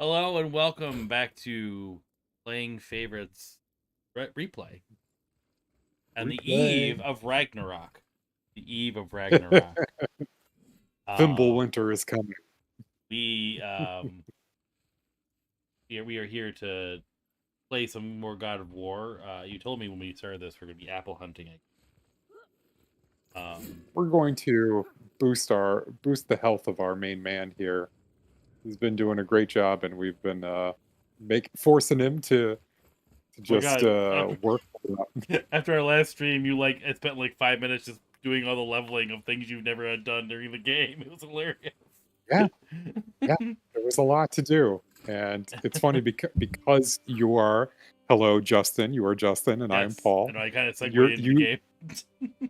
Hello and welcome back to Playing Favorites Replay on the eve Replay. of Ragnarok. The eve of Ragnarok. Thimble Um, winter is coming. we we are here to play some more God of War. You told me when we started this we're going to be apple hunting. We're going to boost the health of our main man here. He's been doing a great job, and we've been forcing him to Oh my just God! work. After our last stream, you I spent like 5 minutes just doing all the leveling of things you've never had done during the game. It was hilarious. Yeah, yeah. There was a lot to do, and it's funny because you are hello, Justin. You are Justin, and I am Yes, Paul. and I kind of segued You're into the you.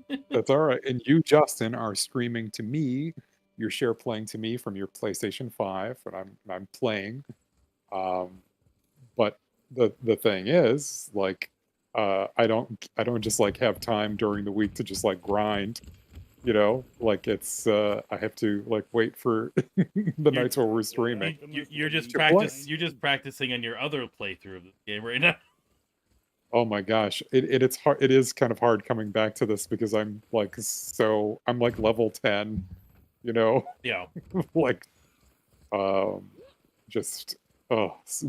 game. That's all right. And you, Justin, are streaming to me. You're share playing to me from your PlayStation 5, and I'm playing. Um, but the thing is, like, I don't just like have time during the week to just like grind. Like I have to like wait for the You're nights where we're streaming you're just to play. practicing on your other playthrough of this game right now. Oh my gosh, it's hard. It is kind of hard coming back to this because I'm like level 10, you know, Yeah, like um, just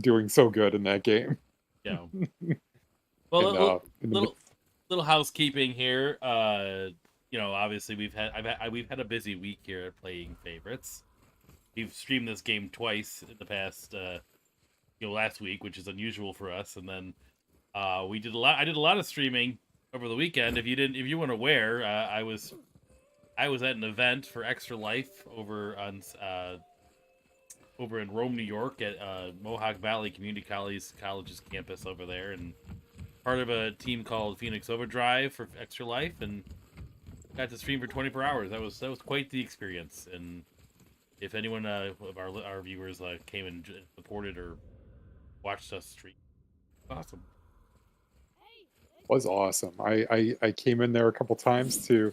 doing so good in that game. yeah. Well, And in the little little housekeeping here. Obviously we've had a busy week here at Playing Favorites. We've streamed this game twice in the past, last week, which is unusual for us, and then we did a lot. I did a lot of streaming over the weekend. If you weren't aware, I was at an event for Extra Life over in Rome, New York, at Mohawk Valley Community College's campus over there, and part of a team called Phoenix Overdrive for Extra Life, and got to stream for 24 hours. That was quite the experience. And if anyone of our viewers came and supported or watched us stream, awesome. was awesome. I came in there a couple times to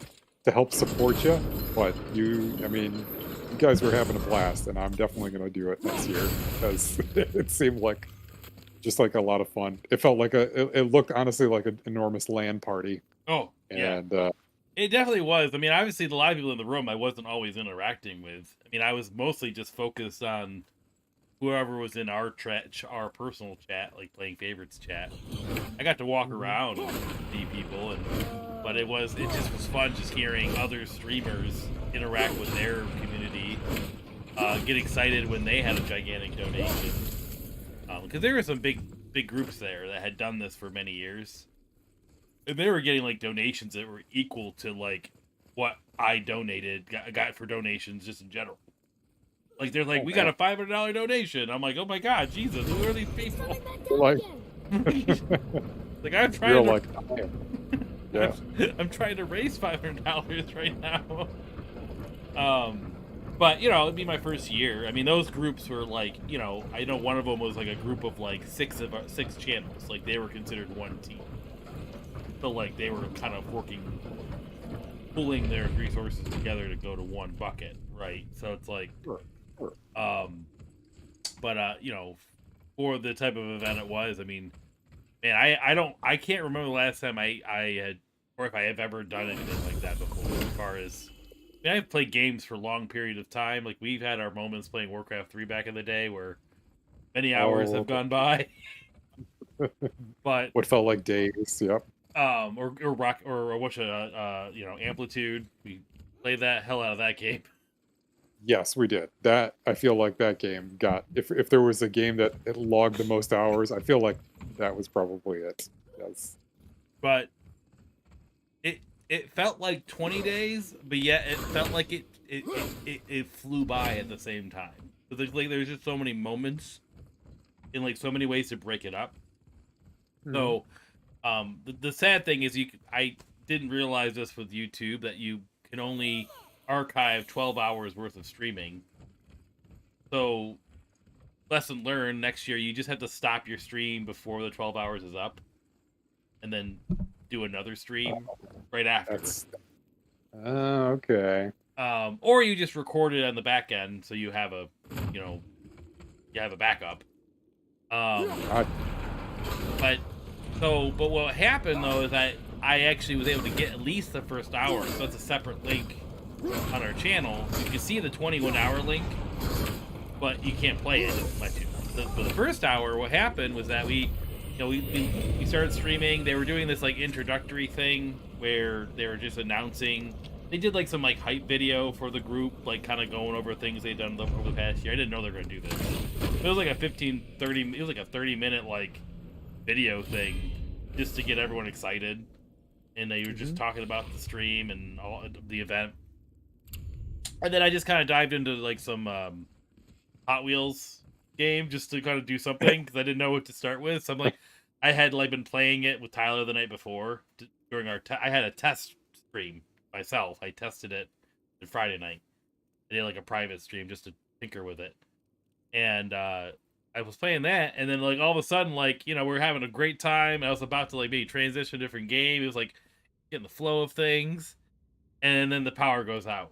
help support you, but I mean, you guys were having a blast, and I'm definitely going to do it next year because it seemed like just like a lot of fun. It felt like it looked honestly like an enormous LAN party, Oh yeah, and it definitely was. I mean, obviously the live people in the room I wasn't always interacting with. I mean, I was mostly just focused on whoever was in our personal chat, like Playing Favorites chat. I got to walk mhm. around and see people, but it just was fun just hearing other streamers interact with their community, get excited when they had a gigantic donation, because there were some big groups there that had done this for many years, and they were getting like donations that were equal to like what I got for donations just in general. Like they're like, Oh we got man, a $500 donation. I'm like, oh my god, Jesus, who are these people? you're like Like I'm you're trying to, like yeah. I'm trying to raise $500 right now. Um, but it'd be my first year. I mean, those groups were like, I know one of them was like a group of like six channels. Like they were considered one team. So like they were kind of pulling their resources together to go to one bucket, right? So it's like, Sure, sure. um, but for the type of event it was, I mean, man, I can't remember the last time I had, or if I have ever done anything like that before. As far as, I mean, I've played games for a long period of time. Like we've had our moments playing Warcraft 3 back in the day where many hours Oh, have gone by, but what felt like days. Yep. or rock or what's Amplitude. We played that hell out of that game. Yes, we did. That I feel like that game got if there was a game that it logged the most hours, I feel like that was probably it. Yes. But it it felt like 20 days, but yet it felt like it flew by at the same time. So there's just so many moments in like so many ways to break it up. Mhm. So the sad thing is I didn't realize this with YouTube that you can only archive 12 hours worth of streaming. So lesson learned, next year you just have to stop your stream before the 12 hours is up and then do another stream right after. That's okay. Or you just record it on the back end so you have a, you know, you have a backup. Um, God. but what happened though is that I actually was able to get at least the first hour, so it's a separate link on our channel. You can see the 21-hour link, but you can't play it. It doesn't let you. For the first hour, what happened was that we started streaming. They were doing this like introductory thing where they were just announcing. They did like some like hype video for the group, like kind of going over things they'd done over the past year. I didn't know they were gonna do this. It was like a 30. It was like a 30-minute like video thing just to get everyone excited. And they were just talking about the stream and all the event. And then I just kind of dived into like some Hot Wheels game just to kind of do something because I didn't know what to start with. So I'm like, I had like been playing it with Tyler the night before during our. I had a test stream myself. I tested it on Friday night. I did like a private stream just to tinker with it, and I was playing that, and then like all of a sudden, like we're having a great time. I was about to like maybe transition to a different game. It was like getting the flow of things, and then the power goes out.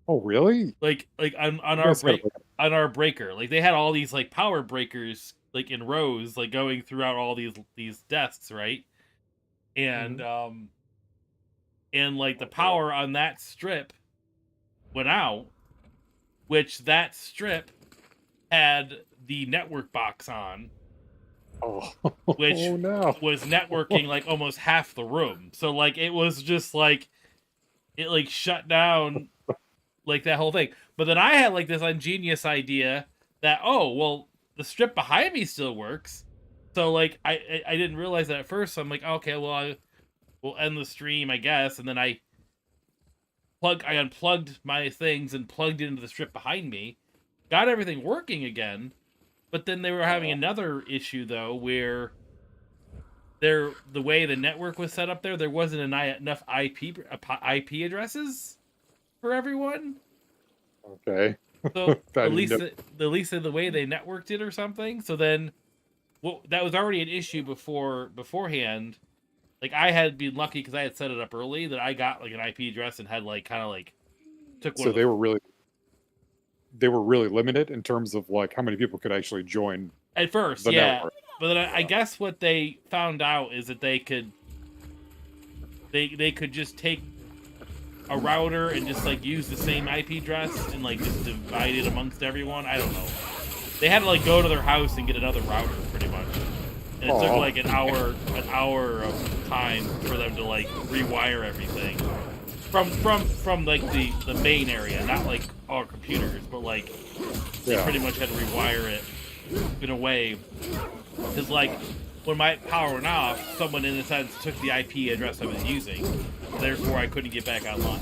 Oh, really? Like on You our guys had break on our breaker, like they had all these like power breakers like in rows, like going throughout all these desks, right? And and like the power on that strip went out, which that strip had the network box on, which oh no. was networking like almost half the room. So like it was just like it like shut down like that whole thing. But then I had like this ingenious idea that the strip behind me still works. So like I didn't realize that at first. So I'm like, okay, well we'll end the stream, I guess. And then I unplugged my things and plugged it into the strip behind me, got everything working again. But then they were having another issue though, where the way the network was set up there wasn't enough IP addresses for everyone. Okay. So at least the way they networked it or something. So then, that was already an issue beforehand. Like I had been lucky because I had set it up early that I got like an IP address and had like kind of like took one. So they were really limited in terms of like how many people could actually join At first, the yeah. network. But then I guess what they found out is that they could just take a router and just like use the same IP address and like just divide it amongst everyone. I don't know. They had to like go to their house and get another router pretty much. And it took like an hour of time for them to like rewire everything. From like the main area, not like our computers, but like they pretty much had to rewire it in a way. Because like when my power went off, someone in a sense took the IP address I was using, therefore I couldn't get back online.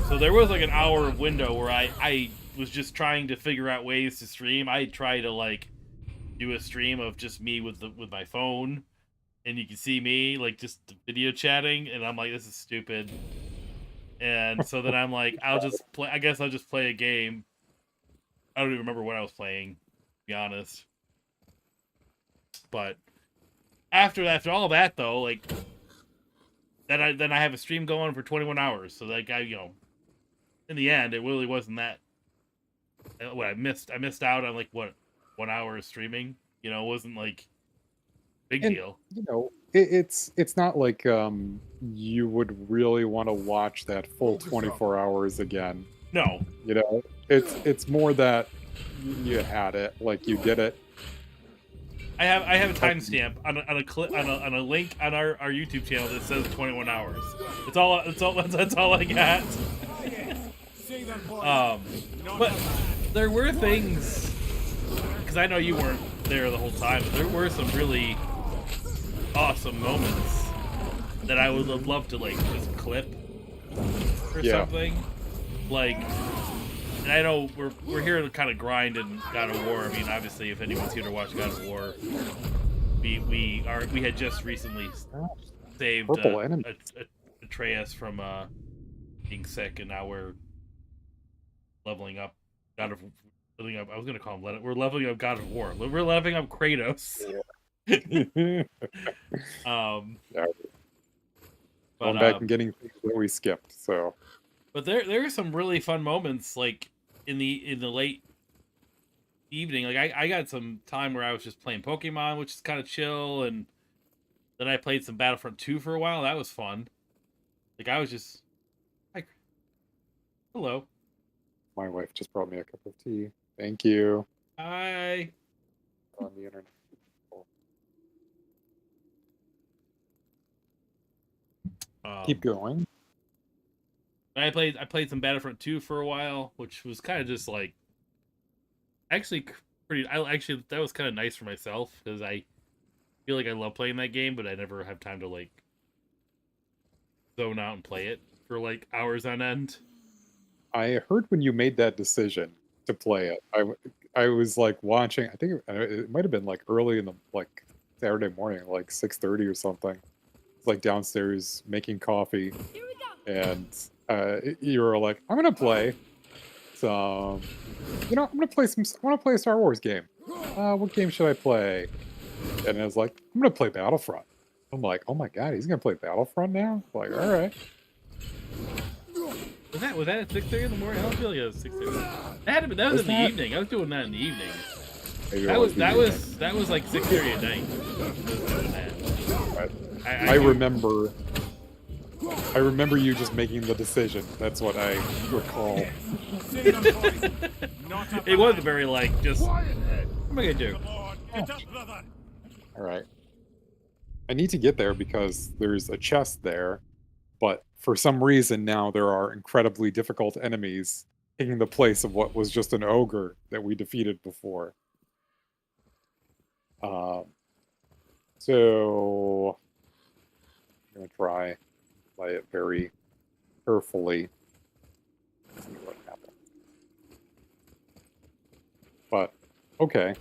So there was like an hour window where I was just trying to figure out ways to stream. I tried to like do a stream of just me with my phone, and you can see me like just video chatting, and I'm like, this is stupid. And so then I'm like, I guess I'll just play a game. I don't even remember what I was playing, to be honest. But after all that though, like then I have a stream going for 21 hours. So like in the end, it really wasn't that. What I missed out on like 1 hour of streaming. It wasn't like big deal. It's not like you would really want to watch that full 24 hours again. No. It's more that you had it, like you did it. I have a timestamp on a link on our YouTube channel that says 21 hours. That's all I got. But there were things, because I know you weren't there the whole time, but there were some really awesome moments that I would have loved to like just clip or something. Like, and I know we're here to kind of grind in God of War. I mean, obviously, if anyone's here to watch God of War, we had just recently saved Atreus from being sick, and now we're leveling up I was gonna call him. We're leveling up God of War. We're leveling up Kratos. Yeah. Going back and getting things that we skipped. So, but there are some really fun moments. Like in the late evening, like I got some time where I was just playing Pokemon, which is kind of chill, and then I played some Battlefront 2 for a while. That was fun. Like I was just like, hello, My wife just brought me a cup of tea. Thank you. hi. On the internet. Keep going. I played some Battlefront 2 for a while, which was kind of just like actually pretty. I actually that was kind of nice for myself because I feel like I love playing that game, but I never have time to like zone out and play it for like hours on end. I heard when you made that decision to play it. I was like watching. I think it might have been like early in the like Saturday morning, like 6:30 or something. It's like downstairs making coffee, and you were like, "I'm gonna play some. I'm gonna play some. I want to play a Star Wars game. What game should I play?" And I was like, "I'm gonna play Battlefront." I'm like, "Oh my god, he's gonna play Battlefront now?" Like, all right. Was that at 6:30 in the morning? I don't feel like it was 6:30. That was in the evening. I was doing that in the evening. That was like 6:30 at night. I remember. I remember you just making the decision. That's what I recall. It was very like just. What am I gonna do? All right. I need to get there because there's a chest there, but for some reason now there are incredibly difficult enemies taking the place of what was just an ogre that we defeated before. So I'm gonna try play it very carefully. See what happens. But okay,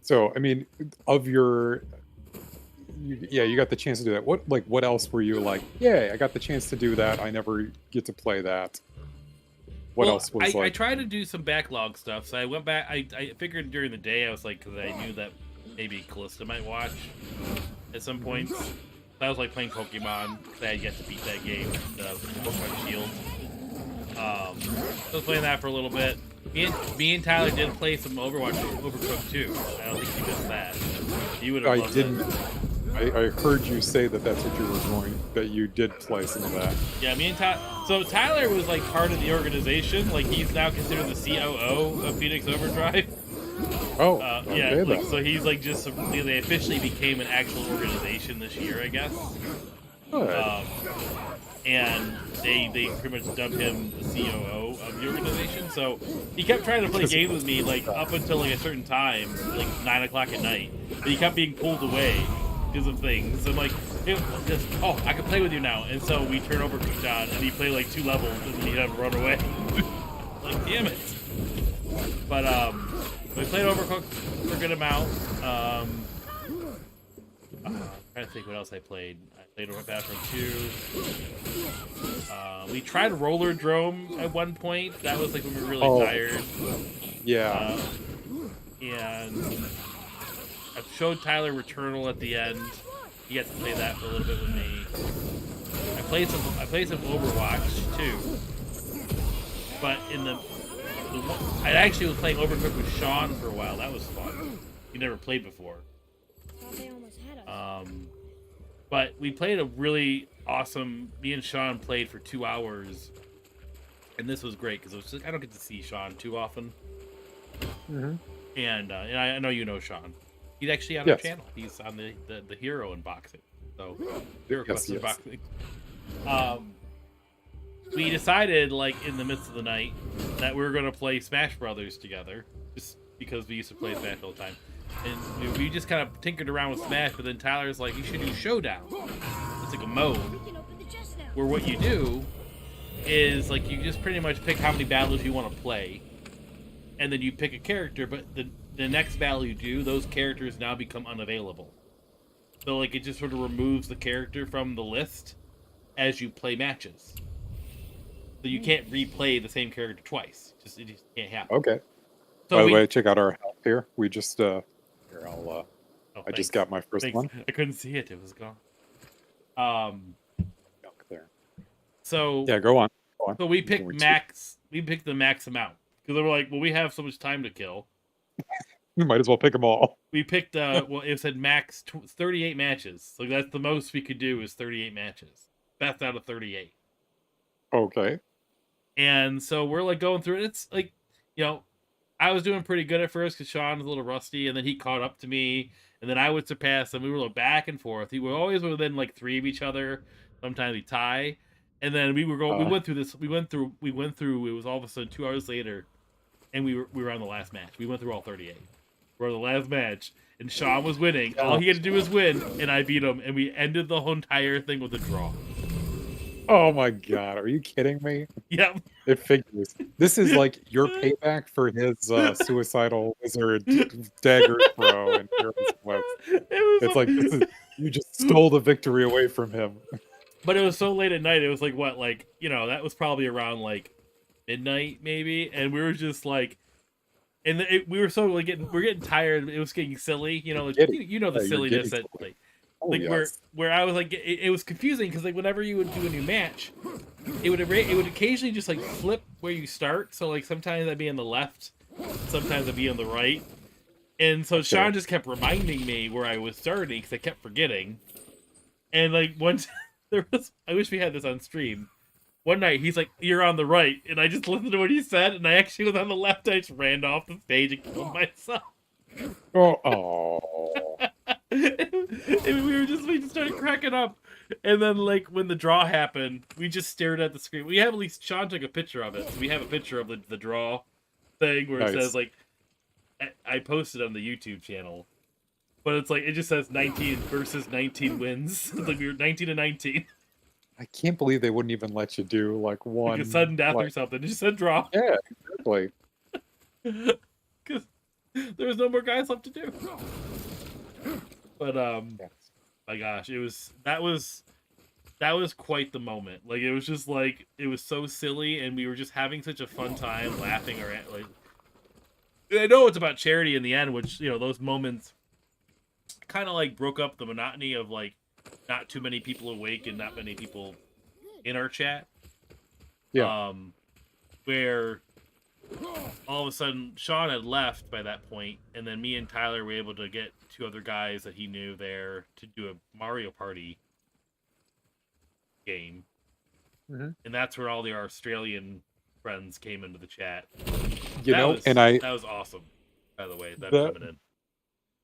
so I mean, of your, you got the chance to do that. What else were you like? Yay, I got the chance to do that. I never get to play that. What else was I tried to do some backlog stuff, so I went back. I figured during the day I was like, because I knew that maybe Callista might watch at some point. So I was like playing Pokemon because I had yet to beat that game, the Pokemon Shield. I was playing that for a little bit. Me and Tyler did play some Overcooked too. I don't think you missed that. You would have. I didn't. I heard you say that that's what you were going. That you did play some of that. Yeah, me and Tyler. So Tyler was like part of the organization. Like he's now considered the COO of Phoenix Overdrive. Oh, yeah. Like, so he's like just they officially became an actual organization this year, I guess. Good. And they pretty much dubbed him the COO of the organization. So he kept trying to play games with me like up until like a certain time, like 9 o'clock at night. But he kept being pulled away because of things. I'm like, I can play with you now. And so we turn Overcooked on, and he played like 2 levels, and then he'd have to run away. Like, damn it. But we played Overcooked for a good amount. I'm trying to think what else I played. I played Battlefront 2. We tried Roller Drome at one point. That was like when we were really tired. Yeah. And I showed Tyler Returnal at the end. He got to play that for a little bit with me. I played some Overwatch too. But I actually was playing Overcooked with Sean for a while. That was fun. He never played before. But we played a really awesome. Me and Sean played for 2 hours, and this was great because I don't get to see Sean too often. Mm-hmm. And I know you know Sean. He's actually on our channel. He's on the hero unboxing. So hero quest unboxing. We decided like in the midst of the night that we were going to play Smash Brothers together, just because we used to play Smash all the time. And we just kind of tinkered around with Smash, but then Tyler's like, you should do Showdown. It's like a mode where what you do is like you just pretty much pick how many battles you want to play, and then you pick a character, but the next battle you do, those characters now become unavailable. So like it just sort of removes the character from the list as you play matches. So you can't replay the same character twice. It just can't happen. Okay. So by the way, check out our help here. We just here I just got my first one. I couldn't see it. It was gone. There. So yeah, go on. So we picked max. We picked the max amount. because they were like, well, we have so much time to kill. You might as well pick them all. We picked well, it said max 38 matches, so that's the most we could do is 38 matches, best out of 38. Okay. And so we're like going through it. It's like, you know, I was doing pretty good at first because Sean was a little rusty, and then he caught up to me, and then I would surpass him. We were like back and forth. We were always within like 3 of each other. Sometimes we tie, and then we were going. We Uh, went through this. We went through. We went through. It was all of a sudden 2 hours later, and we were on the last match. We went through all 38. We're on the last match, and Sean was winning. All he had to do was win, and I beat him, and we ended the whole entire thing with a draw. oh my god, are you kidding me? Yep. It figures. This is like your payback for his suicidal wizard dagger throw and Heroes Quest. It's like this is you just stole the victory away from him. But it was so late at night. It was like what, like, you know, that was probably around like midnight maybe, and we were just like, and we were so like we're getting tired. It was getting silly, you know, like Giddy. you know the Yeah, you're silliness giddy. that Oh like yes. where I was like it was confusing because like whenever you would do a new match, it would occasionally just like flip where you start. So like sometimes I'd be on the left, sometimes I'd be on the right, and so Sean just kept reminding me where I was starting because I kept forgetting. And like once there was, I wish we had this on stream. One night he's like, "You're on the right," and I just listened to what he said, and I actually was on the left. I just ran off the stage and killed myself. Oh, oh. And we just started cracking up. And then like when the draw happened, we just stared at the screen. We have at least Sean took a picture of it. So we have a picture of the draw thing where it Nice. says like I posted on the YouTube channel. But it's like it just says 19 versus 19 wins. It's like we were 19 to 19. I can't believe they wouldn't even let you do like one Like a sudden death like, or something. It just said draw. yeah, exactly. Because there was no more guys left to do. But Yes. my gosh, that was quite the moment. Like it was just like it was so silly, and we were just having such a fun time laughing around. Like I know it's about charity in the end, which you know those moments kind of like broke up the monotony of like not too many people awake and not many people in our chat. Yeah. Where all of a sudden Sean had left by that point, and then me and Tyler were able to get 2 other guys that he knew there to do a Mario Party game. Mm-hmm. And that's where all the Australian friends came into the chat. You that know, was, and I that was awesome, by the way, that the coming in.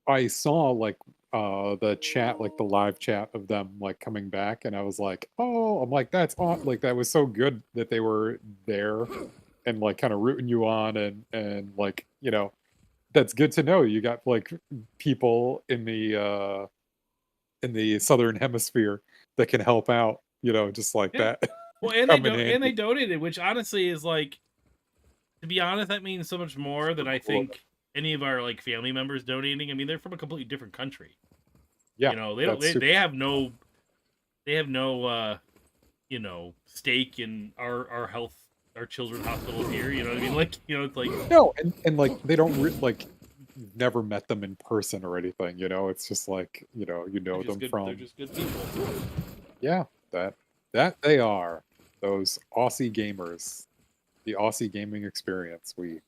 I saw like the chat, like the live chat of them like coming back, and I was like, oh, I'm like, that's on, like that was so good that they were there and like kind of rooting you on, and like, you know, that's good to know. You got like people in the southern hemisphere that can help out, you know, just like Yeah. that. Well, and Come they in and they handy. donated, which honestly is like, to be honest, that means so much more than I Cool. think any of our like family members donating. I mean, they're from a completely different country. Yeah, You know, they don't that's super. they have no you know, stake in our health, our children's hospitals here. You know what I mean? Like, you know, it's like No, and like they don't like you've never met them in person or anything, you know. It's just like, you know them they're from, just good people. yeah, that they are those Aussie gamers, the Aussie gaming experience. We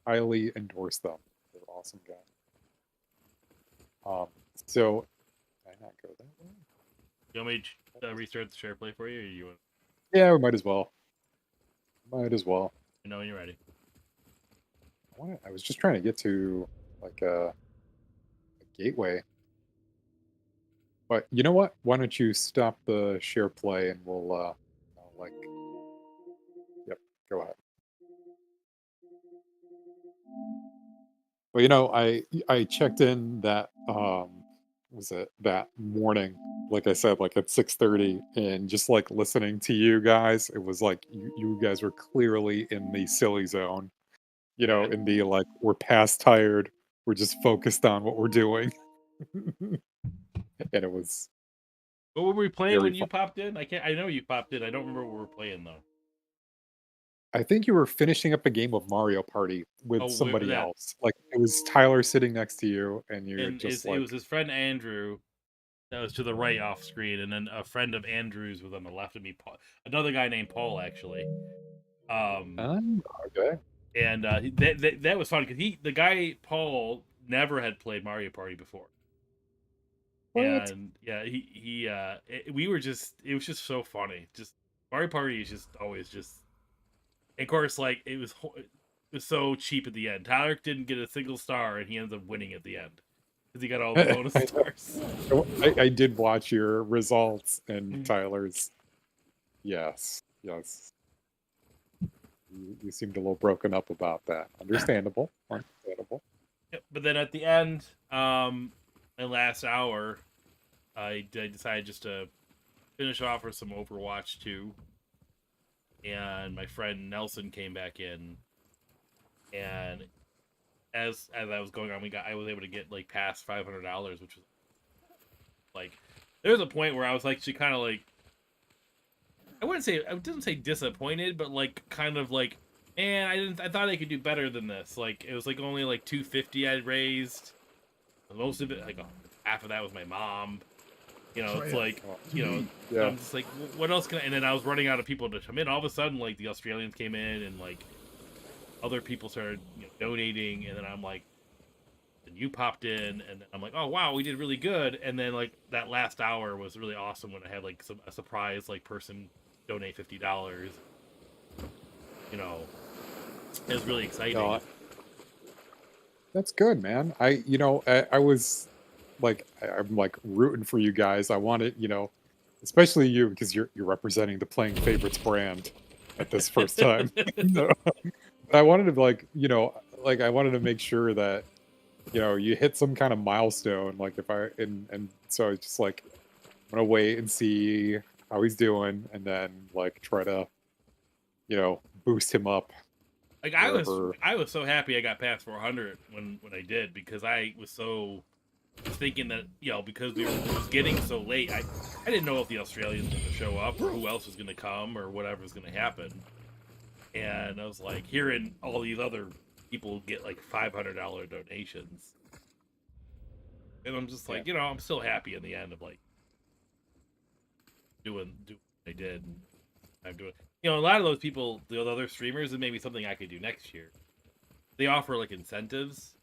highly endorse them. They're awesome guys. So can I not go that way? You want me to restart the share play for you, or you want Yeah, we might as well. Might as well. to know when you're ready? I was just trying to get to like a gateway. But you know what? Why don't you stop the share play and we'll like, yep, go ahead. Well, you know, I checked in that was it that morning, like I said, like at 6:30, and just like listening to you guys, it was like you guys were clearly in the silly zone, you know, Yeah. in the like we're past tired, we're just focused on what we're doing. And it was What were we playing very when you fun. popped in? I know you popped in. I don't remember what we were playing though. I think you were finishing up a game of Mario Party with Oh, where somebody that? else. Like it was Tyler sitting next to you, and you're And just it was like, his friend Andrew that was to the right off screen, and then a friend of Andrew's was on the left of me. Paul, another guy named Paul, actually. Um, oh, okay. And that was fun because the guy Paul never had played Mario Party before. What? And yeah, we were just, it was just so funny. Just Mario Party is just always just, of course, like it was so cheap at the end. Tyler didn't get a single star, and he ends up winning at the end because he got all the bonus stars. I did watch your results and Tyler's. Yes, yes. You seemed a little broken up about that. Understandable. Understandable. But then at the end, my last hour, I decided just to finish off with some Overwatch 2. And my friend Nelson came back in, and as I was going on, I was able to get like past $500, which was like, there was a point where I was like, she kind of like, I didn't say disappointed, but like kind of like, man, I thought I could do better than this. Like it was like only like 250 I'd raised. Most of it, like half of that was my mom. You know, it's like, you know, Yeah. I'm just like, what else can I? And then I was running out of people to come in. All of a sudden, like the Australians came in, and like other people started, you know, donating, and then I'm like, and you popped in, and I'm like, oh wow, we did really good. And then like that last hour was really awesome when I had like a surprise like person donate $50. You know, it was really exciting. No, that's good, man. I was like, I'm like rooting for you guys. I wanted, especially you, because you're representing the Playing Favorites brand at this first time. No. But I wanted to like I wanted to make sure that you hit some kind of milestone. Like if I and so it's just like I'm gonna wait and see how he's doing, and then like try to boost him up. Like I was so happy I got past 400 when I did, because I was thinking that, because it was getting so late, I didn't know if the Australians were going to show up or who else was going to come or whatever was going to happen. And I was like, hearing all these other people get like $500 donations, and I'm just like, I'm still happy in the end of like doing what I did. And I'm doing, a lot of those people, the other streamers, and maybe something I could do next year. They offer like incentives.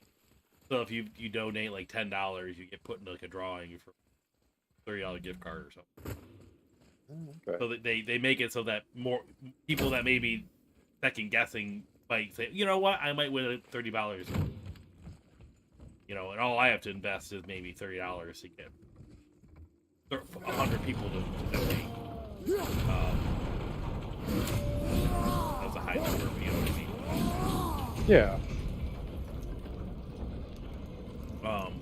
So if you donate like $10, you get put into like a drawing for $30 gift card or something. Okay. So that they make it so that more people that maybe second guessing might say, you know what, I might win $30. And all I have to invest is maybe $30 to get 100 people to donate. That was a high number, but you know what I mean. Yeah.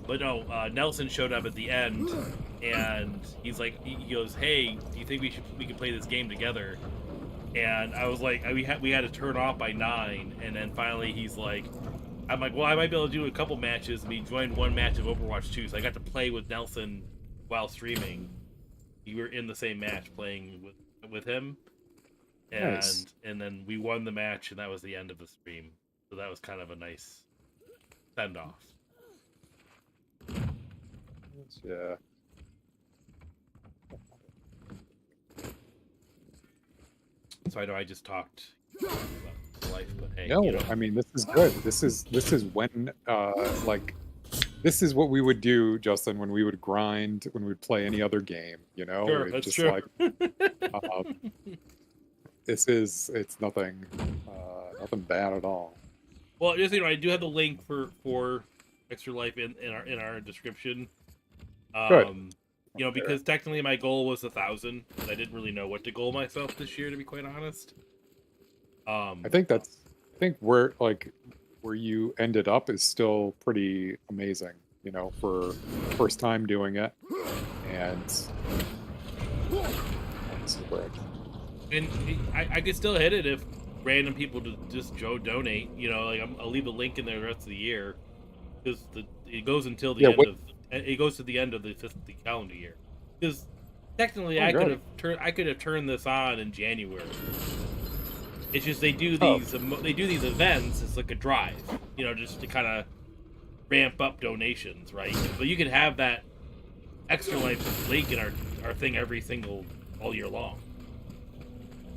But no, Nelson showed up at the end, and he's like, he goes, "Hey, do you think we can play this game together?" And I was like, we had to turn off by 9, and then finally he's like, I'm like, well, I might be able to do a couple matches. And we joined one match of Overwatch 2, so I got to play with Nelson while streaming. We were in the same match playing with him, and Nice. and then we won the match, and that was the end of the stream. So that was kind of a nice send off. Yeah. So I know I just talked about life, but hey, No, I mean this is good. This is when this is what we would do, Justin, when we would grind, when we'd play any other game. Sure, It's that's just true. like it's nothing bad at all. Well, just I do have the link for Extra Life in our description. Good. Because technically my goal was 1,000, and I didn't really know what to goal myself this year, to be quite honest. I think where you ended up is still pretty amazing, for first time doing it, and that's great. And I could still hit it if random people just donate. I'll leave a link in there the rest of the year, because it goes until the it goes to the end of the calendar year. Because technically, I could have turned this on in January. It's just they do these events. It's like a drive, just to kind of ramp up donations, right? But you can have that Extra Life link in our thing all year long.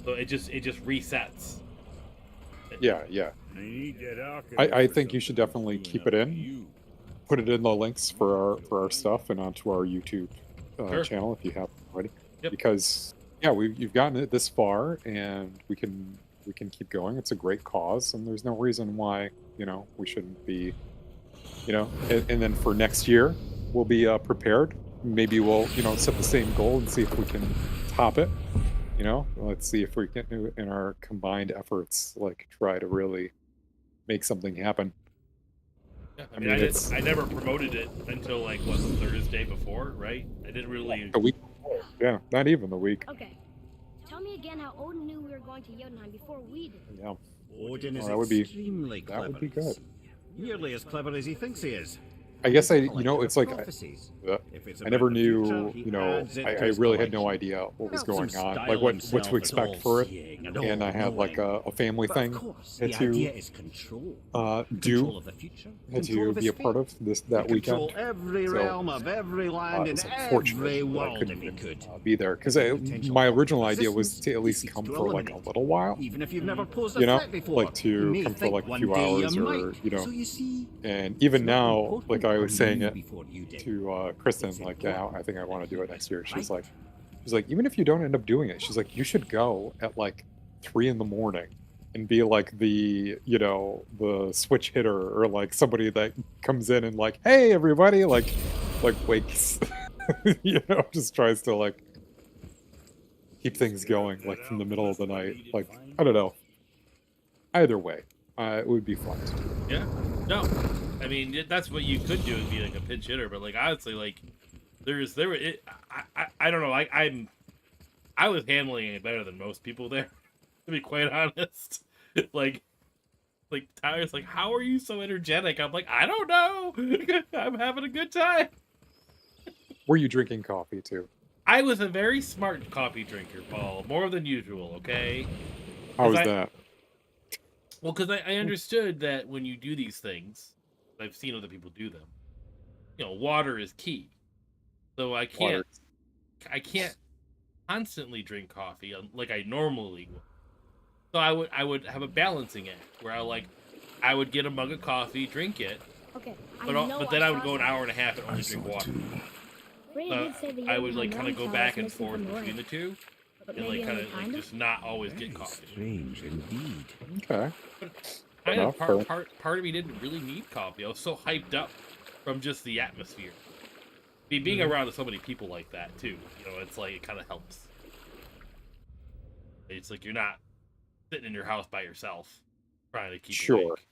So it just resets. Yeah. I think you should definitely keep it in. Put it in the links for our stuff and onto our YouTube Sure. channel if you haven't already. Yep. Because yeah, you've gotten it this far, and we can keep going. It's a great cause, and there's no reason why we shouldn't be. And then for next year, we'll be prepared. Maybe we'll set the same goal and see if we can top it. Let's see if we can in our combined efforts like try to really make something happen. Yeah, I I mean, mean, I never promoted it until like what, the Thursday before, right? I didn't really. a week before. Yeah, not even the week. Okay. Tell me again how Odin knew we were going to Jotunheim before we did. Yeah. Odin is Well, that would be- extremely that clever. would be good. Nearly as clever as he thinks he is. I guess it's like Prophecies. I If it's never about the knew, future, he adds it to I his really had no collection. idea what was Got some going on, style like what himself to at expect for it. all-seeing And I had like all-knowing. a family But thing of course, had the to idea is control. do Control of the future. had Control to of be a his part fate. of that He control weekend. every So, realm of every land in It's unfortunate every that I world couldn't if he could. be there because Potential my original idea was resistance, to at he least seeks come to for like a eliminate. little while, Even if you've never posed a you know, threat before, like you to may come for think like a one few day hours you or might. So you see, and it's even not now, important like I was how saying you it before you did. to Kristen, It's like, yeah, important I think I want to do it next year. She's right? like, even if you don't end up doing it, she's like, you should go at like 3 in the morning and be like the switch hitter or like somebody that comes in and like, hey everybody, like wakes, just tries to like keep things going like from the middle of the night. Like, I don't know. Either way, it would be fun to do. Yeah. No. I mean, that's what you could do, is be like a pinch hitter. But like honestly, like I don't know. I was handling it better than most people there, to be quite honest. like Tyler's like, how are you so energetic? I'm like, I don't know. I'm having a good time. Were you drinking coffee too? I was a very smart coffee drinker, Paul, more than usual. Okay. How was I- that? Well, because I understood that when you do these things, I've seen other people do them. Water is key. So I Water. can't constantly drink coffee like I normally would. So I would have a balancing act where I would get a mug of coffee, drink it, Okay. but then I would go an hour and a half and only drink water. Brady did say the I would Jotunheim kind of go Warning back Tower and is missing forth from the between the ring, two, but and maybe kind only of kind of. just not always get Very coffee. strange indeed. Okay. Kind of Enough, part of me didn't really need coffee. I was so hyped up from just the atmosphere. Being around so many people like that too, it's like it kind of helps. It's like you're not sitting in your house by yourself trying to keep Sure. awake.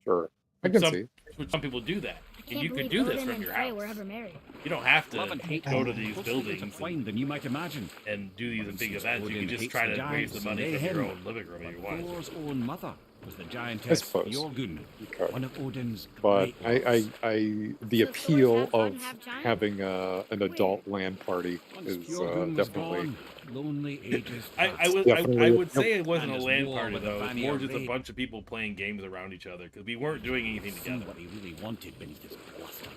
Sure. I can Some- see. Some people do that, I and can't you could believe do this Odin from and your Frey were house. ever married. You don't have Love and to hate go to are these closer buildings intertwined than you might imagine. and do these For big instance, events. You Odin can just hates try the to raise giants the and money they from your him. own living room if you But want. Thor's own mother was the giantess suppose. Bjorgun, You could. one of Odin's But great loves. the So Thor's appeal half God of and half giant? having an adult land party Once is Bjorgun was definitely gone, lonely ages I passed. would Definitely would say it wasn't And a his land war party with the though. It was Vanir more just a raid. bunch of people playing games around each other because we weren't doing anything See together. what he really wanted beneath his bluster.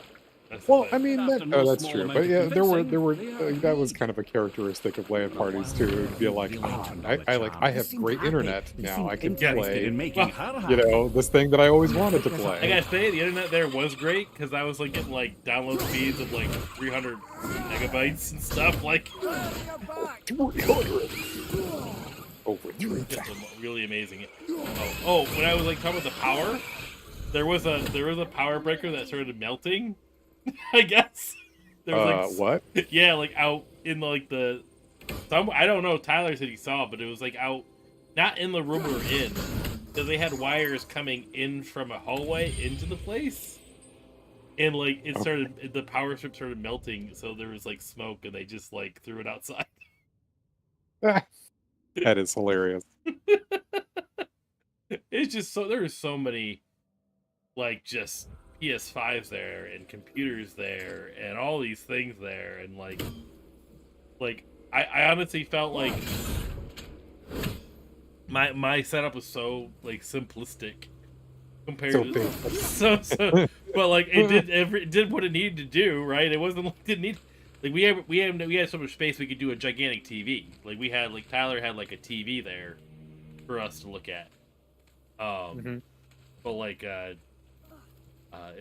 That's the well. thing. I mean, After that no that's small true. amount But of yeah, there were convincing, they that was agreed. kind of a characteristic of land parties too. It'd be like, Really turned I on the like charm. I He have seemed great happy. internet He now. seemed I can interested play, in making her happy. this thing that I always wanted to I play. gotta say, the internet there was great because I was like getting like download speeds of like 300 megabytes and stuff. Like, 300 over 3,000. just really amazing. Oh, when I was like talking about the power, there was a power breaker that started melting. I guess there was like What? yeah, like out in like I don't know. Tyler said he saw it, but it was like out, not in the room we were in, because they had wires coming in from a hallway into the place, and like the power strip started melting, so there was like smoke, and they just like threw it outside. That is hilarious. It's just there's so many, like just PS5s there and computers there and all these things there, and like I honestly felt like my setup was so like simplistic compared So to big. so but like it did what it needed to do, right? It wasn't like didn't need like we had so much space we could do a gigantic TV. Like we had like Tyler had like a TV there for us to look at. But like, it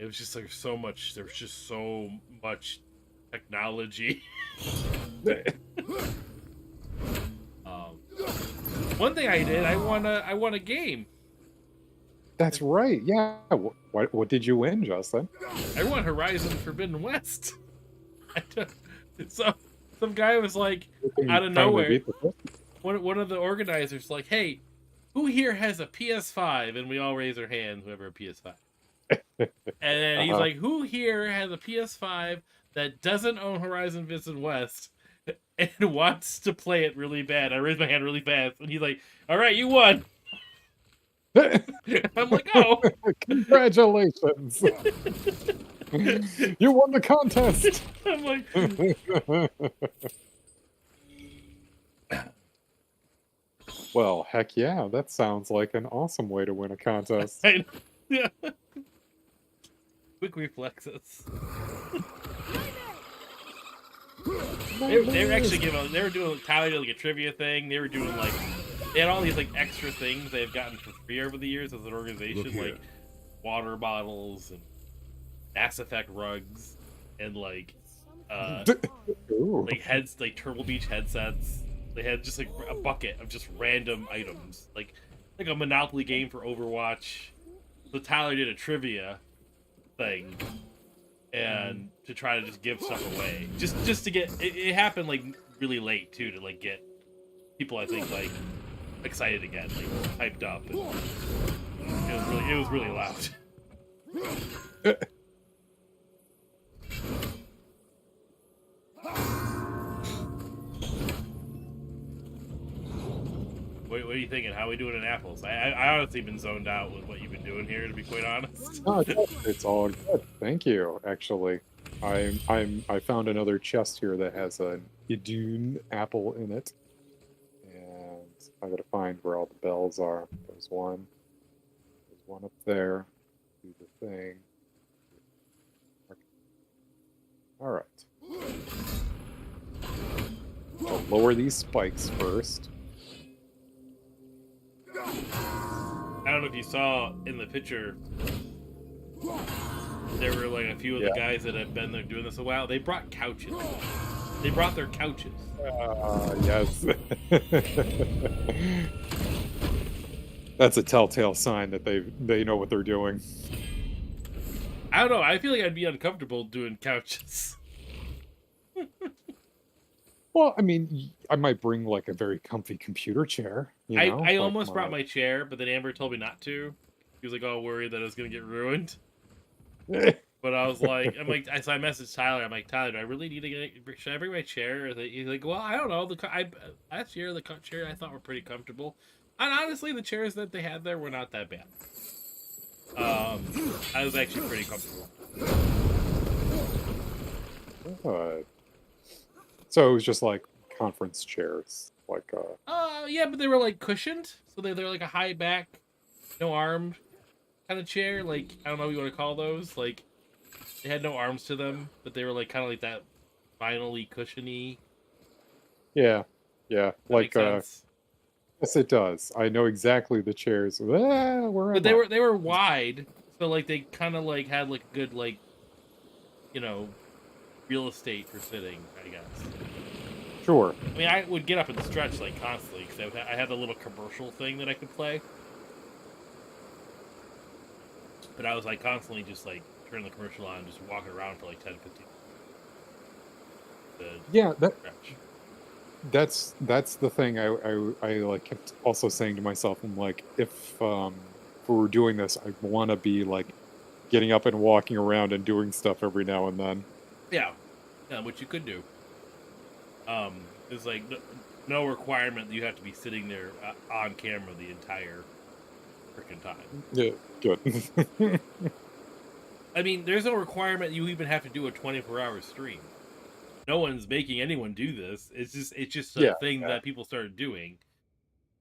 was just like so much. There was just so much technology. One thing I did, I won a game. That's right. Yeah. What did you win, Justin? I won Horizon Forbidden West. So some guy was like, out of nowhere, one of the organizers like, hey, who here has a PS5? And we all raise our hands, whoever a PS5. And then he's like, who here has a PS5 that doesn't own Horizon Forbidden West and wants to play it really bad? I raised my hand really fast, and he's like, all right, you won. I'm like, oh. Congratulations. You won the contest. I'm like, well, heck yeah, that sounds like an awesome way to win a contest. yeah. Quick reflexes. They were actually they were doing Tyler did like a trivia thing. They were doing like they had all these like extra things they've gotten for free over the years as an organization, like water bottles and Mass Effect rugs and like like Turtle Beach headsets. They had just like a bucket of just random items, like a Monopoly game for Overwatch. So Tyler did a trivia thing, and to try to just give stuff away, just to get it happened like really late too, to like get people I think like excited again, like hyped up. And it was really loud. What are you thinking? How are we doing in apples? I honestly been zoned out with what you've been doing here, to be quite honest. Oh, it's all good. Thank you. Actually, I found another chest here that has an Idun apple in it, and I gotta find where all the bells are. There's one up there. Do the thing. All right. I'll lower these spikes first. I don't know if you saw in the picture, there were like a few of the guys that have been there doing this a while. They brought couches. They brought their couches. Yes. That's a telltale sign that they know what they're doing. I don't know. I feel like I'd be uncomfortable doing couches. Well, I mean, I might bring like a very comfy computer chair. I almost brought my chair, but then Amber told me not to. He was like, "Oh, worried that it was gonna get ruined." But I was like, so I messaged Tyler. I'm like, Tyler, do I really need to should I bring my chair? He's like, well, I don't know. Last year the chair I thought were pretty comfortable, and honestly, the chairs that they had there were not that bad. I was actually pretty comfortable. So it was just like conference chairs, like yeah, but they were like cushioned, so they're like a high back, no armed kind of chair. Like, I don't know what you want to call those. Like, they had no arms to them, but they were like kind of like that vinyl-y, cushiony. Yeah. Like yes, it does. I know exactly the chairs. But they were wide, so like they kind of like had like good like, real estate for sitting, I guess. Sure. I mean, I would get up and stretch like constantly because I had a little commercial thing that I could play. But I was like constantly just like turning the commercial on, just walking around for like 10, 15 minutes. Yeah, that's the thing I like kept also saying to myself. I'm like, if we were doing this, I want to be like getting up and walking around and doing stuff every now and then. Yeah, which you could do. There's like no requirement that you have to be sitting there on camera the entire freaking time. Yeah, good. I mean, there's no requirement you even have to do a 24-hour stream. No one's making anyone do this. It's just a thing that people started doing,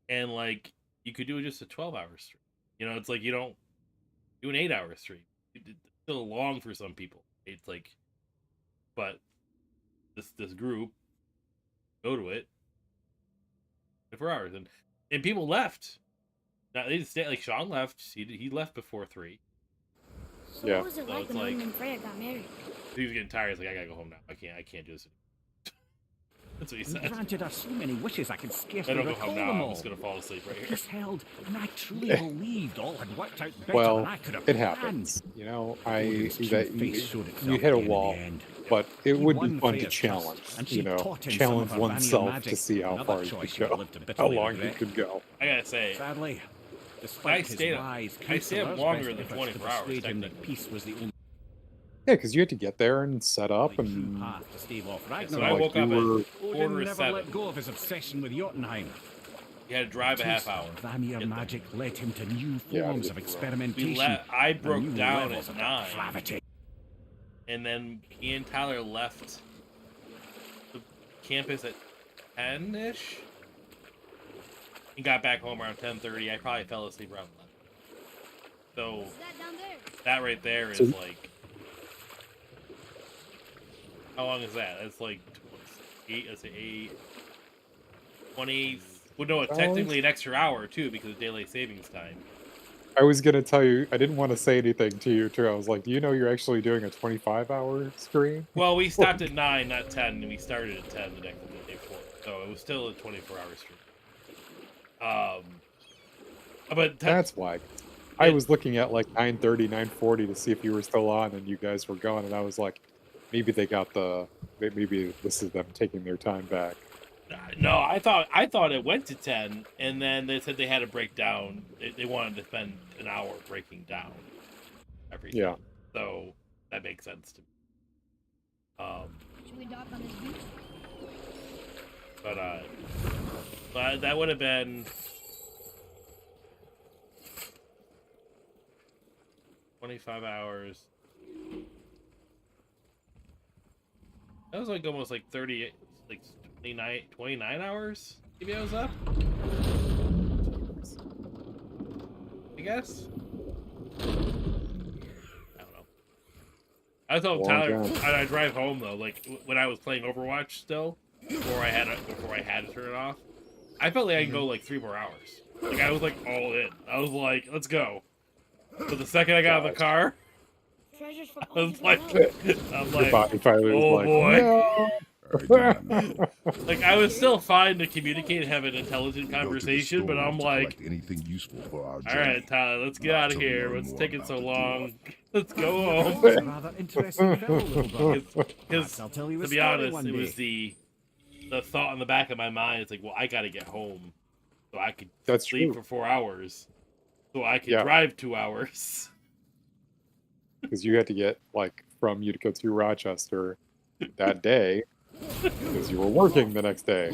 and like you could do just a 12-hour stream. It's like you don't do an 8-hour stream. It's still long for some people. It's like, but this group go to it 24 hours, and people left Now, they just stay, like Sean left. He left before 3. So Yeah. what was it So like it's when like- Odin and Freya got married? He was getting tired. He's like, I gotta go home now. I can't do this. That's what he He said. granted us so many wishes I could I scarcely don't go recall home them now. I'm all. just gonna fall asleep right here. This held, and I truly believed all had worked out better Well, than I could have it planned. happens. You know, Odin's cute that face showed you itself hit a again in the wall, end. but it He would be won fun to Freya's trust, challenge. and You she know, taught him some challenge of her Vanir oneself to magic, see how another far you choice could she would go, live to how bitterly long you regret. could go. I gotta say, Sadly, I despite his stayed up- wise I stayed up counsellors' longer best than efforts 24 to hours, persuade him that technically. peace was the only Yeah, because you had to get there and set up, true and path to stave off So I Ragnarok. woke you up were- at Odin 6:45. never let go of his obsession with Jotunheim. You had to drive a half hour. Vanir Get there. magic led him to new Yeah, forms it's of rough. experimentation. I and broke new down levels at of 9, depravity. and then me and Tyler left the campus at 10-ish. And got back home around 10:30. I probably fell asleep around 11. So Is that down there? that right there is So- like, how long is that? That's like 8. Let's say 8, 20. Well, no, it's technically an extra hour too because of daylight savings time. I was gonna tell you, I didn't want to say anything to you too. I was like, do you know you're actually doing a 25-hour stream? Well, we stopped at 9, not 10, and we started at 10 the day before, so it was still a 24-hour stream. But That's why. I was looking at like 9:30, 9:40 to see if you were still on, and you guys were gone, and I was like, maybe they got maybe this is them taking their time back. no, I thought it went to 10, and then they said they had to break down. They wanted to spend an hour breaking down everything. Yeah. So that makes sense to me. Should we dock on this beach? But that would have been 25 hours. That was like almost like 30, like 29 hours. Maybe I was up. I guess. I don't know. I told Long Tyler time. I drive home though. Like when I was playing Overwatch still, before I had to turn it off. I felt like I could go like 3 more hours. Like I was like all in. I was like, let's go. But the second I got out of the car, Treasures for I was culture like, alone. I'm Your like, body finally oh, was like, boy. no. I do not know. like I was still fine to communicate and have an intelligent We go to the conversation, but store I'm to like, collect anything useful for our all journey. right, Tyler, let's get Not out of till we here. learn What's more taking about so the long? Let's go home. He's a rather interesting fellow, little bird. Because I'll tell you to a be story honest, one it was day. the thought in the back of my mind. It's like, well, I got to get home so I could That's sleep true. for 4 hours, so I could Yeah. drive 2 hours. Because you had to get like from Utica to Rochester that day because you were working the next day.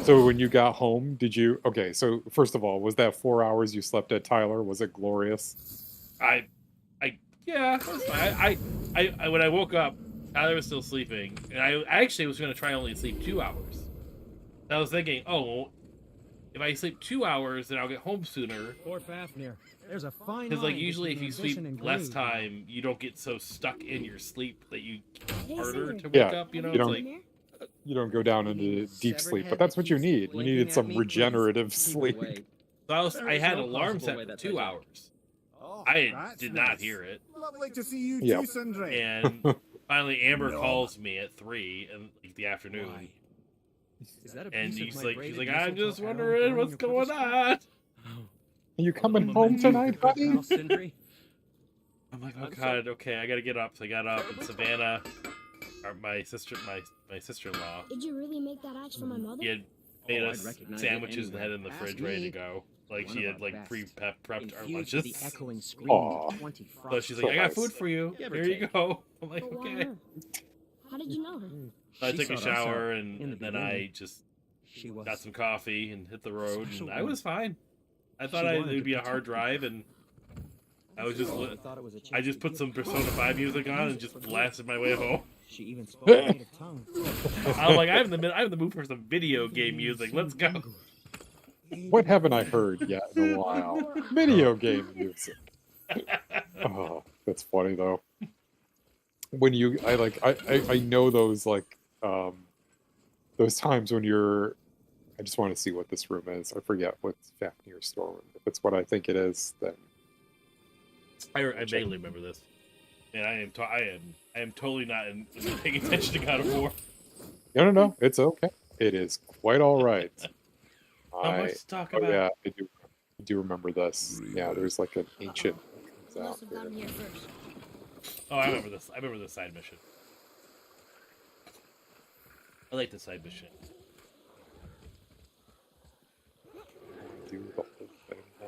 So when you got home, did you? Okay, so first of all, was that 4 hours you slept at Tyler? Was it glorious? Yeah, it was fine. I when I woke up, Tyler was still sleeping, and I actually was going to try and only sleep 2 hours. And I was thinking, oh, if I sleep 2 hours, then I'll get home sooner. Poor Fafnir. There's a fine Because like line usually, if between you sleep ambition and less greed. time, you don't get so stuck in your sleep that you Hey, harder Caesar, to wake Yeah, up. You know, you it's don't- like You don't go down into deep Severed sleep, head but that's that what you keeps need. You blinking needed at some me, please regenerative keep sleep. away. so I There I is had no an alarm possible set way for that 2 treasure- hours. Oh, I that's did not nice. hear it, Lovely to see you Yeah. too, Sindri. and finally Amber No. calls me at 3 in like, the afternoon. Why? Is that a And piece of she's my like, braided I'm mistletoe just arrow wondering burning what's your going purpose? on. Are you coming The home momentum of tonight, the good buddy? house, Sindri? I'm like, oh I'm so- god, okay, I gotta get up. So I got up, and Savannah, my sister-in-law, Did you really make that axe for my mother? he had made Oh, us I'd recognize it sandwiches and anywhere. had it in the Ask fridge ready to me. go. Like One she of had our like best. prepped our Infused with lunches. the echoing scream Aw. of 20 So frost she's like, I got nice. food for you. Give or Here you take. go. I'm like, But why okay. her? How did you know her? So I She took a sought us out shower in the and then I beginning. just She was. got some coffee and hit the road, Special and I one. was fine. I She thought wanted it would to be a protect hard people. drive, and I was just I thought it was a chance I just to put give. some Persona 5 music on and just blasted my way home. She even spoke a native tongue. I'm like, I'm in the mood for some video game music. Let's go. What haven't I heard yet in a while? Video game music. Oh, that's funny though. When I know those like those times when you're I just want to see what this room is. I forget what's Fafnir's storeroom. If it's what I think it is, then I vaguely remember this, and I am totally not paying attention to God of War. no, it's okay. It is quite all right. Not much to talk Oh about. yeah, I do remember this. Yeah, there's like an ancient that comes Must out have gotten here. here first. Oh, I remember this. I remember the side mission. I like the side mission. Do the whole thing now.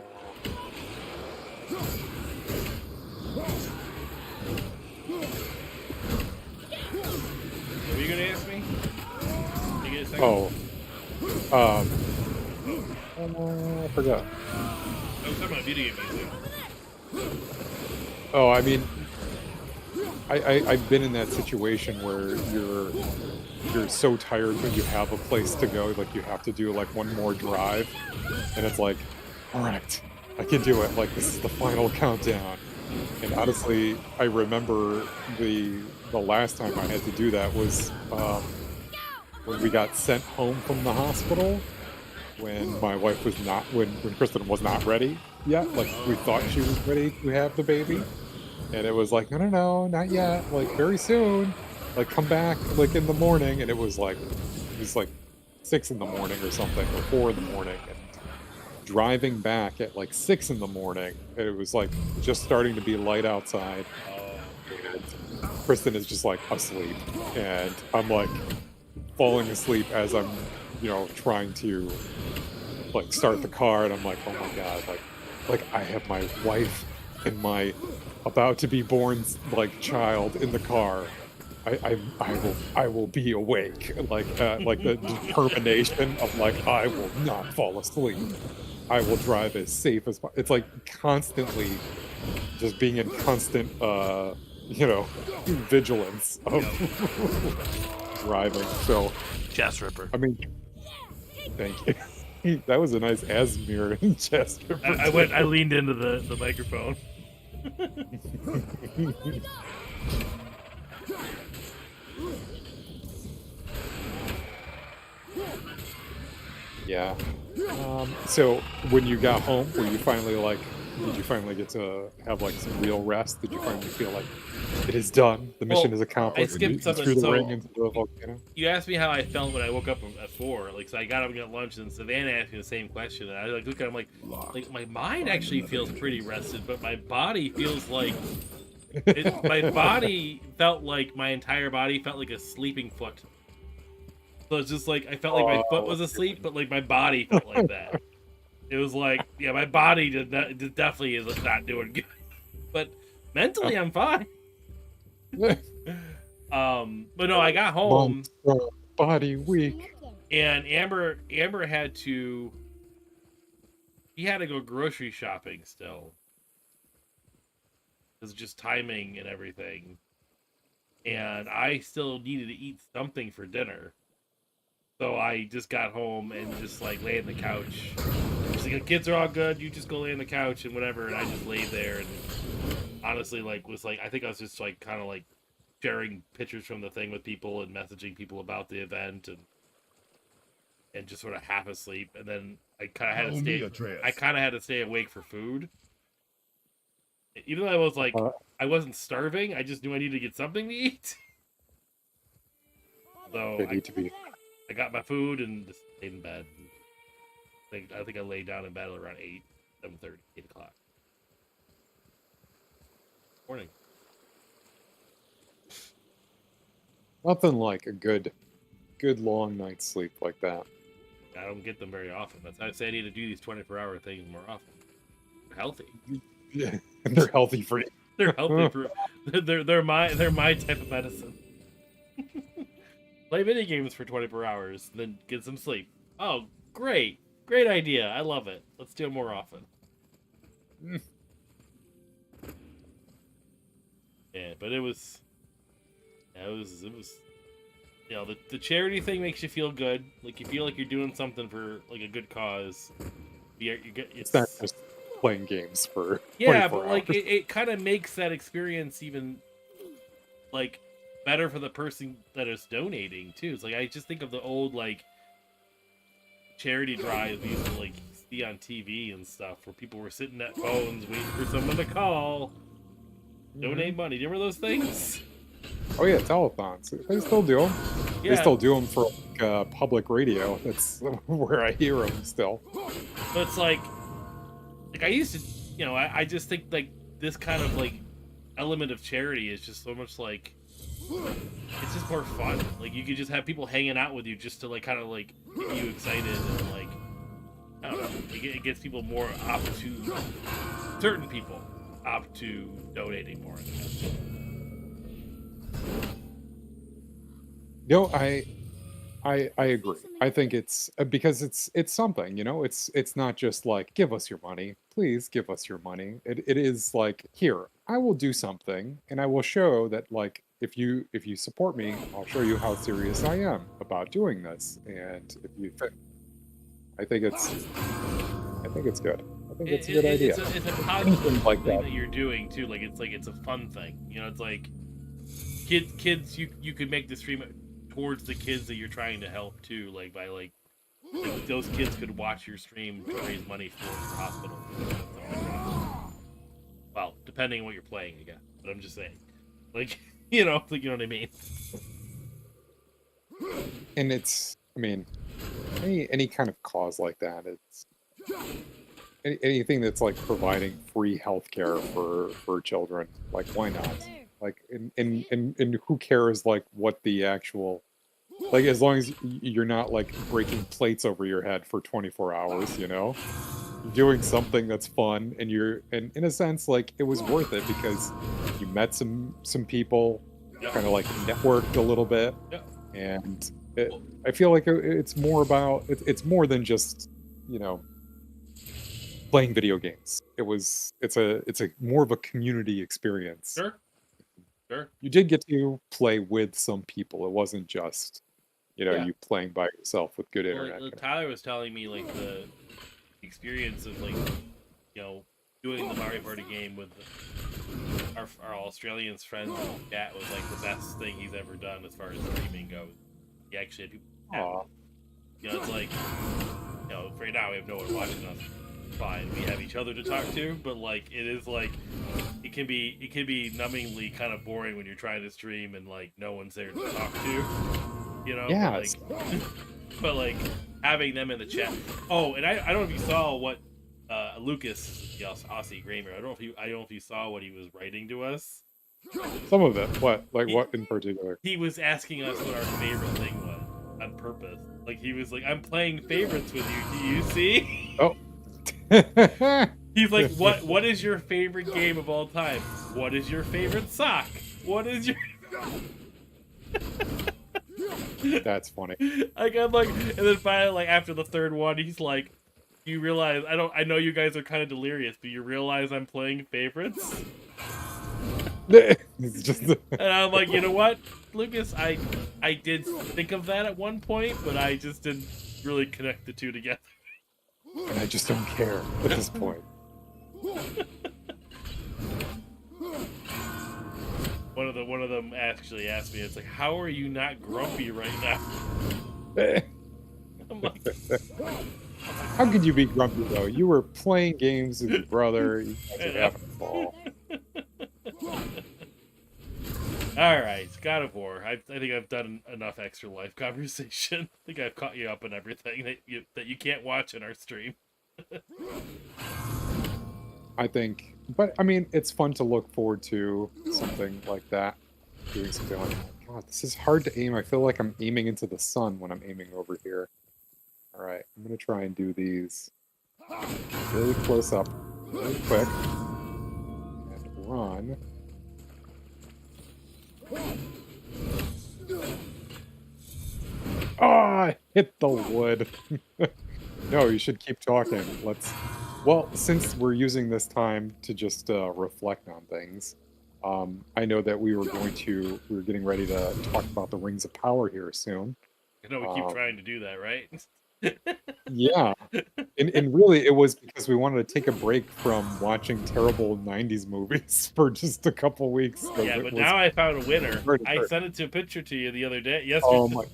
What were you gonna ask me? Can you get a second? Oh, I forgot. I was talking about video game music. Oh, I mean, I've been in that situation where you're so tired, but you have a place to go, like you have to do like one more drive, and it's like, all right, I can do it. Like this is the final countdown. And honestly, I remember the last time I had to do that was when we got sent home from the hospital. When my wife was not, when Kristen was not ready yet, like we thought she was ready to have the baby, and it was like, no, not yet, like very soon, like come back like in the morning, and it was like 6 in the morning or something, or 4 in the morning, and driving back at like 6 in the morning, it was like just starting to be light outside, and Kristen is just like asleep, and I'm like falling asleep as I'm, trying to like start the car, and I'm like, oh my god, like I have my wife and my about to be born like child in the car. I will be awake. Like the determination of like I will not fall asleep. I will drive as safe as possible. It's like constantly just being in constant vigilance of driving. So Chest ripper. I mean, thank you. That was a nice Asmir chest ripper. I leaned into the microphone. Yeah. So when you got home, were you finally like, did you finally get to have like some real rest? Did you finally feel like it is done? The mission is accomplished. I skipped You something, threw the so- ring into the volcano. You asked me how I felt when I woke up at 4. Like, so I got up and got lunch, and Savannah asked me the same question, and I like look at him like my mind actually feels pretty rested, but my body feels like my body felt like my entire body felt like a sleeping foot. So it's just like I felt like my foot was asleep, but like my body felt like that. It was like, yeah, my body definitely is not doing good, but mentally I'm fine. But no, I got home. Monster body weak. And Amber had to. He had to go grocery shopping still. It's just timing and everything. And I still needed to eat something for dinner. So I just got home and just like lay on the couch. She's like, the kids are all good. You just go lay on the couch and whatever. And I just laid there and honestly was like, I think I was just like kind of like sharing pictures from the thing with people and messaging people about the event and just sort of half asleep, and then I kind of had to stay awake for food, even though I was like I wasn't starving. I just knew I needed to get something to eat. So I got my food and just stayed in bed. I think I laid down in bed around 8, 7:30, 8 o'clock. Morning. Nothing like a good long night's sleep like that. I don't get them very often. That's why I say I need to do these 24-hour things more often. They're healthy. Yeah, and they're healthy for you. They're healthy for they're my type of medicine. Play video games for 24 hours, then get some sleep. Oh, great idea! I love it. Let's do it more often. Yeah, but it was. You know, the charity thing makes you feel good. Like you feel like you're doing something for like a good cause. It's not just playing games for 24 yeah, but like hours. it kind of makes that experience even like better for the person that is donating too. It's like I just think of the old like charity drives we used to like see on TV and stuff, where people were sitting at phones waiting for someone to call, donate money. Do you remember those things? Oh yeah, telethons. They still do them. They Yeah. still do them for public radio. That's where I hear them still. But it's like I used to, I just think like this kind of like element of charity is just so much like, it's just more fun. Like you could just have people hanging out with you just to like kind of like get you excited and like, I don't know, it gets people more up to, certain people up to donating more. No, I agree. I think it's because it's something, it's not just like give us your money, please give us your money. It is like, here, I will do something and I will show that like if you support me, I'll show you how serious I am about doing this. And if you I think it's good. I think it's a good idea. It's a positive like thing that. that you're doing too. Like it's a fun thing. It's like kids. You could make the stream towards the kids that you're trying to help too. Like by like those kids could watch your stream to raise money for the hospital. Well, depending on what you're playing again. But I'm just saying, like you know what I mean. And it's, I mean, any kind of cause like that, it's anything that's like providing free healthcare for children, like why not? Like and who cares like what the actual, like as long as you're not like breaking plates over your head for 24 hours, you're doing something that's fun, and and in a sense like it was worth it because you met some people, kind of like networked a little bit, and I feel like it's more about it's more than just playing video games. It's a more of a community experience. Sure. You did get to play with some people. It wasn't just you playing by yourself with good internet. Tyler was telling me like the experience of like doing the Mario Party game with our Australian friends in chat was like the best thing he's ever done as far as streaming goes. He actually had people. It's like right now we have no one watching us. Fine, we have each other to talk to, but like it is like it can be numbingly kind of boring when you're trying to stream and like no one's there to talk to. Yeah. But like having them in the chat. Oh, and I don't know if you saw what Lucas, the Aussie Gamer. I don't know if you saw what he was writing to us. Some of it. What? Like what in particular? He was asking us what our favorite thing was on purpose. Like he was like, "I'm playing favorites with you. Do you see?" Oh. He's like, "What is your favorite game of all time? What is your favorite sock? What is your?" That's funny. I'm like, and then finally, like after the third one, he's like, "You realize I know you guys are kind of delirious, but you realize I'm playing favorites?" It's just And I'm like, you know what, Lucas, I did think of that at one point, but I just didn't really connect the two together. And I just don't care at this point. One of them actually asked me, it's like, how are you not grumpy right now? I'm like, how could you be grumpy though? You were playing games with your brother. You guys were having a ball. all right, God of War. I think I've done enough extra life conversation. I think I've caught you up on everything that you can't watch in our stream. I think, but I mean, it's fun to look forward to something like that. Doing something like, oh God, this is hard to aim. I feel like I'm aiming into the sun when I'm aiming over here. All right, I'm gonna try and do these really close up, really quick, and run. Oh, I hit the wood. No, you should keep talking. Well, since we're using this time to just reflect on things, I know that we were getting ready to talk about the Rings of Power here soon. I know we keep trying to do that, right? Yeah. And really, it was because we wanted to take a break from watching terrible 90s movies for just a couple weeks. Yeah, but now I found a winner. I sent it to a picture to you the other day, yesterday. Oh my.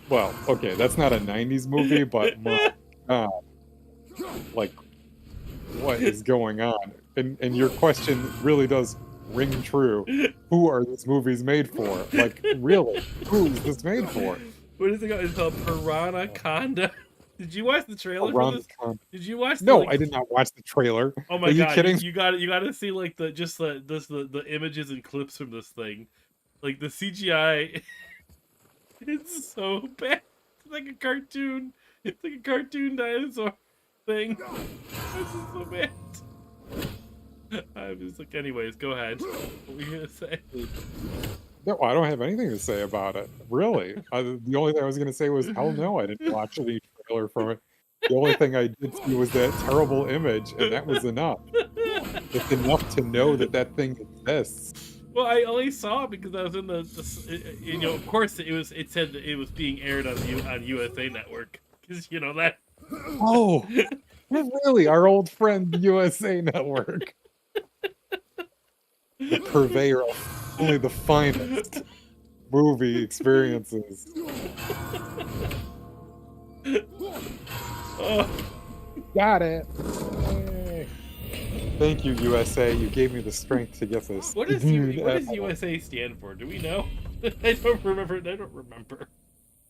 Well, okay, that's not a '90s movie, but my God, like, what is going on? And your question really does ring true. Who are these movies made for? Like, really, who is this made for? What is it called? It's called Piranha Conda. Did you watch the trailer for this? Iran-Con. Did you watch the No, like? I did not watch the trailer. Oh Are my you god, kidding? you got to see like the images and clips from this thing. Like the CGI, it's so bad. It's like a cartoon. It's like a cartoon dinosaur thing. This is so bad. I'm just like, anyways, go ahead. What were you gonna say? No, I don't have anything to say about it. Really, the only thing I was going to say was, hell no, I didn't watch any trailer from it. The only thing I did see was that terrible image, and that was enough. It's enough to know that that thing exists. Well, I only saw it because I was in you know, of course it said that it was being aired on USA Network because you know that. Oh, really? Our old friend, USA Network, the purveyor of only the finest movie experiences. Oh. Got it. Yay. Thank you, USA. You gave me the strength to get this. What does USA stand for? Do we know? I don't remember.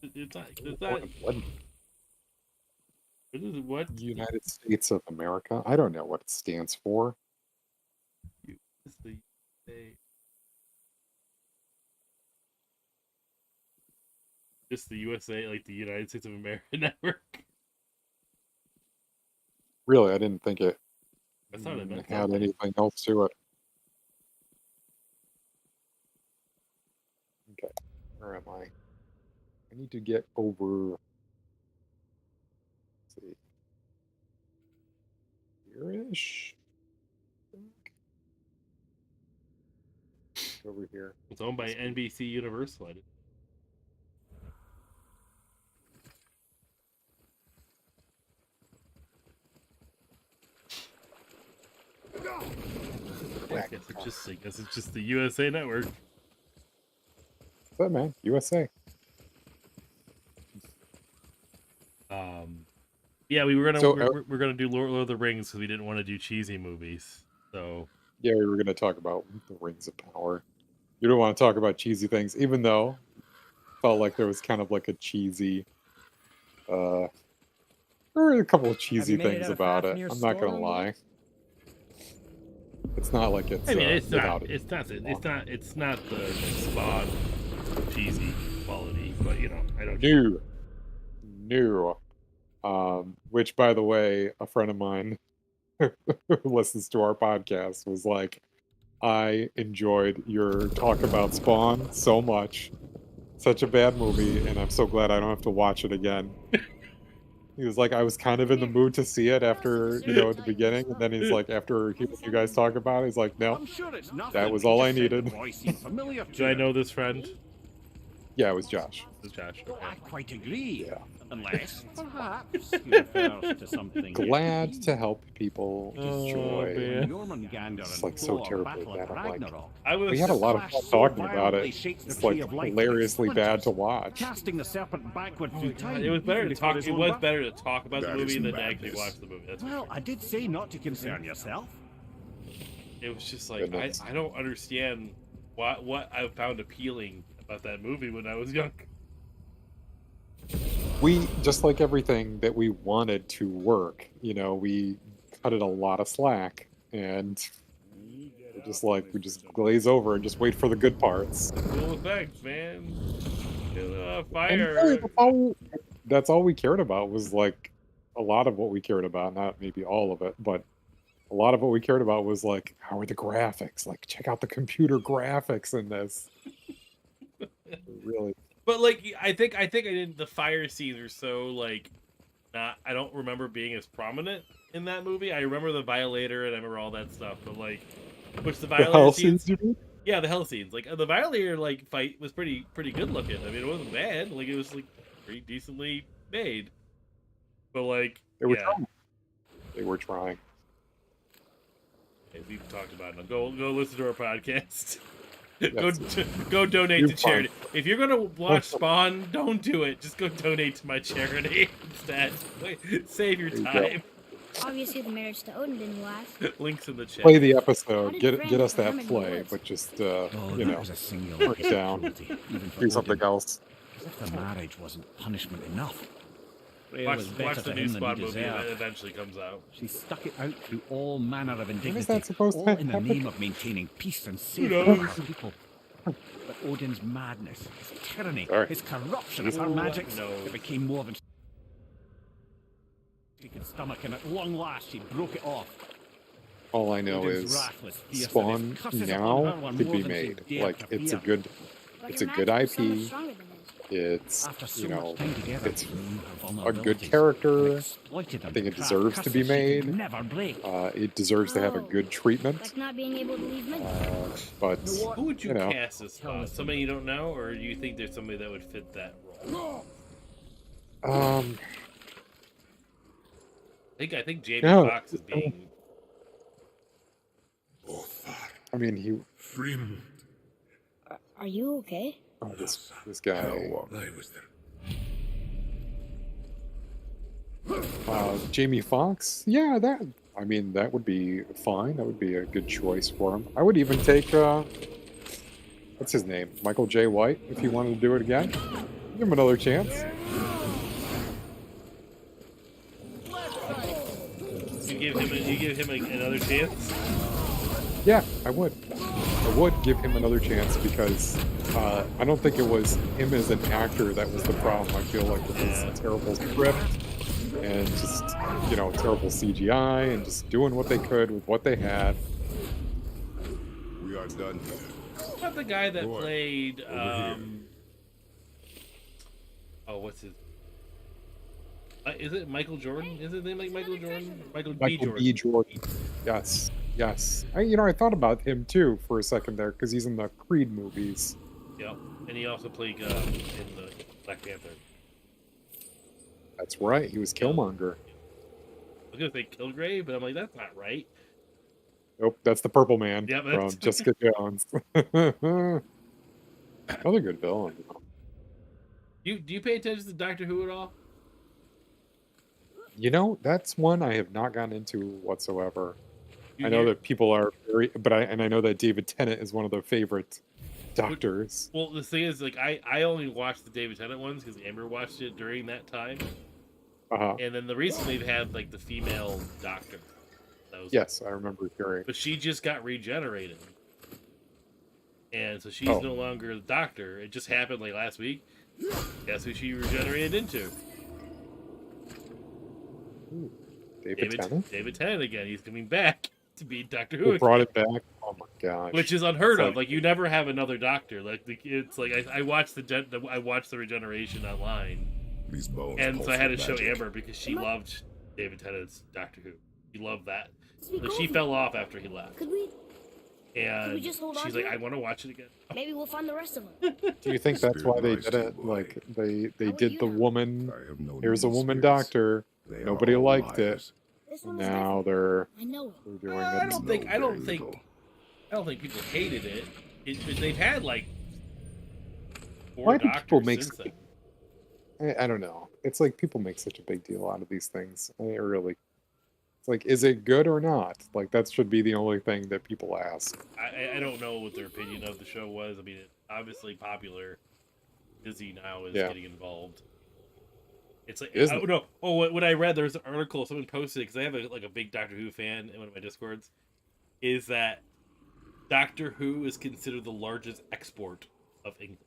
It's not. What is it? What? United States of America? I don't know what it stands for. It's the USA. Just the USA, like the United States of America Network. Really, I didn't think it That's not what I meant. had anything else to it. Okay, where am I? I need to get over. Let's see, here-ish. Over here. It's owned by NBC Universal. I guess it's just the USA Network. What's up, man? USA. Yeah, we were gonna So, we're gonna do Lord of the Rings because we didn't want to do cheesy movies. So yeah, we were going to talk about the Rings of Power. You don't want to talk about cheesy things, even though felt like there was kind of like a cheesy. There were a couple of cheesy made it things out of about it. Fafnir's I'm not gonna storeroom lie. It's not like it's. I mean, it's without not. it. It's not the Spawn cheesy quality, but you know, I don't. New. Which, by the way, a friend of mine who listens to our podcast was like, I enjoyed your talk about Spawn so much. Such a bad movie, and I'm so glad I don't have to watch it again. He was like, I was kind of in the mood to see it after, you know, at the beginning, and then he's like, after hearing you guys talk about it, he's like, no, I'm sure it's nothing. that was He all just I said the needed. voice seemed familiar Do to I him. know this friend? Yeah, it was Josh. This is Josh. Oh, Okay. I quite agree. Yeah. Unless, perhaps, he refers to something. Glad to help people Oh, enjoy. man. Jormungandr It's and like so Thor terribly battle bad. at I'm like, Ragnarok. I was. we had a lot of Clash fun so talking about violently it. shakes the It's tree like of life that it hilariously bad to splinters, watch. casting the serpent backward Oh through my God, time. it was better even to before talk. his It own was birth. better to talk about the That movie is than to actually madness. watch the movie. That's Well, for I did say not to concern yourself. sure. It was just like Goodness. I don't understand what I found appealing about that movie when I was young. We, just like everything that we wanted to work, you know, we cut it a lot of slack, and we're just like, we just glaze over and just wait for the good parts. Cool effects, man. And Fire. really, that's all we cared about was like a lot of what we cared about, not maybe all of it, but a lot of what we cared about was like, how are the graphics? Like, check out the computer graphics in this. Really. But like, I think I didn't. The fire scenes are so like, not. I don't remember being as prominent in that movie. I remember the Violator and I remember all that stuff. But like, which the The Violator hell scenes, scenes, you mean? yeah, the hell scenes. Like the Violator like fight was pretty good looking. I mean, it wasn't bad. Like it was like pretty decently made. But like, They were yeah, trying. They were trying. we've talked about it. Go listen to our podcast. Go donate You're to charity. If you're gonna watch Spawn, don't do it. Just go donate to my charity instead. Wait, save your There you go. time. Obviously, the marriage to Odin didn't last. Links in the chat. Play the How episode. did Get Fran get us get that hammered in the play, woods? but just Oh, you that know, was a singular mark it down. cruelty, even for do something Odin. else. As if the marriage wasn't punishment enough. Freya Watch, was watch better the for new him than Spawn he movie that deserved. eventually comes out. She stuck it out through all manner of indignity, that supposed to all in the happen? name of maintaining peace and safety knows? for her people. But Odin's madness, his tyranny, Sorry. his corruption of her Who magics, knows? it became more than she could stomach, and at long last she broke it off. All I know Odin's is wrath was fierce, and Spawn his curses now upon her were could more be than she made. dared Like to it's a fear. good, But it's your a good magic was so much IP. stronger than his. It's After so you much know, time together, it's she knew her a good vulnerabilities character. and exploited them I think to it craft deserves to be curses she could made. never break. It deserves to have a Oh. good treatment. Like not being able to leave me. But Who would you, you know. cast as Spawn? Somebody you don't know, or do you think there's somebody that would fit that role? I think Jamie No. Foxx is being. I mean, he. Are you okay? Oh, this guy. Jamie Foxx. Yeah, that. I mean, that would be fine. That would be a good choice for him. I would even take. What's his name? Michael J. White. If he wanted to do it again, give him another chance. You give him another chance. Yeah, I would. I would give him another chance because I don't think it was him as an actor that was the problem. I feel like with his terrible script and just, you know, terrible CGI and just doing what they could with what they had. We are done here. What about the guy that Boy, played? over What's his? Is it Michael Jordan? Is his name like Michael Jordan? Michael B. Michael Jordan. B. Jordan. Yes, yes. I thought about him too for a second there because he's in the Creed movies. Yep, and he also played in the Black Panther. That's right. He was Killmonger. I was gonna say Kilgrave, but I'm like, that's not right. Nope, that's the Purple Man Yeah, from that's- Jessica Jones. Another good villain. Do you pay attention to Doctor Who at all? You know, that's one I have not gotten into whatsoever. You I know hear- that people are very, but I know that David Tennant is one of their favorite doctors. Well, the thing is, like, I only watched the David Tennant ones because Amber watched it during that time, and then recently they've had like the female doctor. That was, Yes, I remember hearing. but she just got regenerated, and so she's Oh. no longer the doctor. It just happened like last week. Guess who she regenerated into? David Tennant? David Tennant again. He's coming back to be Doctor Who. Who again. brought it back? Oh my gosh. Which is unheard It's of. Like you never have another doctor. Like it's like I watched I watched the regeneration online, These bones. and so I had to pulse show with magic. Amber because she loved David Tennant's Doctor Who. She loved that. Speak Like she over. fell off after he left, Could we? and just hold on she's to like, it? I want to watch it again. Maybe we'll find the rest of them. Do you think that's why they Spirit did rise, it? boy. Like they How would did you the know? woman. I have known Here's a these woman spirits. doctor. They are Nobody all liked it. liars. This And one was now different. they're I know it. doing I it. don't Know think very I little. don't think people hated it. They've had like four Why do people doctors make since such then. I don't know. It's like people make such a big deal out of these things. It's like, is it good or not? Like that should be the only thing that people ask. I don't know what their opinion of the show was. I mean, it's obviously popular. Disney now is Yeah. getting involved. It's like Is I it? don't know. Oh, what I read, there's an article someone posted because I have a big Doctor Who fan in one of my Discords. Is that Doctor Who is considered the largest export of England?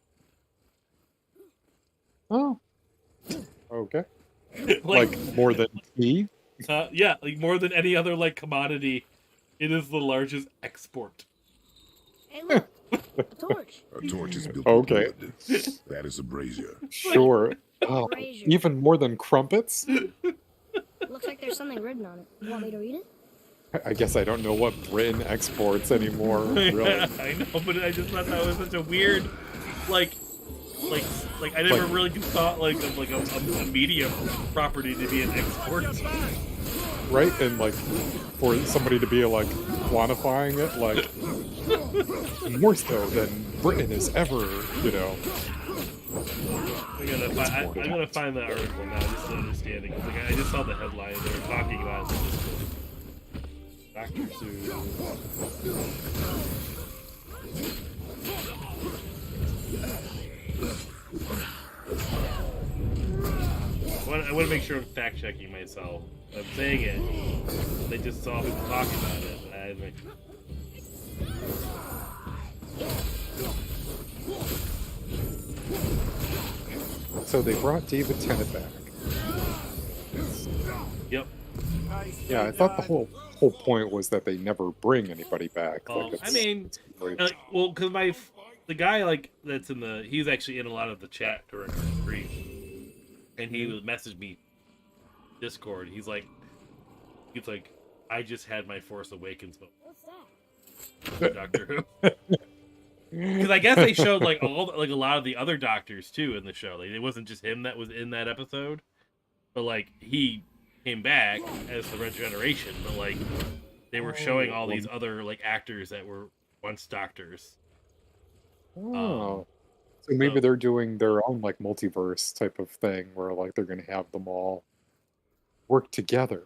Oh, okay. Like more than tea. Yeah, like more than any other like commodity, it is the largest export. Hey, look, a torch. A torch is built Okay. with wood. That is a brazier. Sure. Oh, Brazier. even more than crumpets. Looks like there's something written on it. You want me to read it? I guess I don't know what Britain exports anymore. Really. I know, but I just thought that was such a weird, like I never Like- really thought like of a medium property to be an export. right? And like for somebody to be like quantifying it, like more so than Britain has ever, you know. I'm gonna find that article now just to understand it. 'Cause, like, I just saw the headline. They were talking about Dr. Seuss. I want to make sure I'm fact checking myself. I'm saying it. They just saw people talking about it. And I, So they brought David Tennant back. yep. Yeah, I thought the whole point was that they never bring anybody back. Like I mean, it's well, because the guy like that's in the he's actually in a lot of the chat during our stream, and he would message me Discord. He's like, I just had my Force Awakens moment. What's that? Doctor Who. Because I guess they showed like a lot of the other doctors too in the show. Like it wasn't just him that was in that episode, but like he came back as the Red Generation. But like they were showing all these other like actors that were once doctors. Oh. So maybe they're doing their own like multiverse type of thing where like they're gonna have them all work together.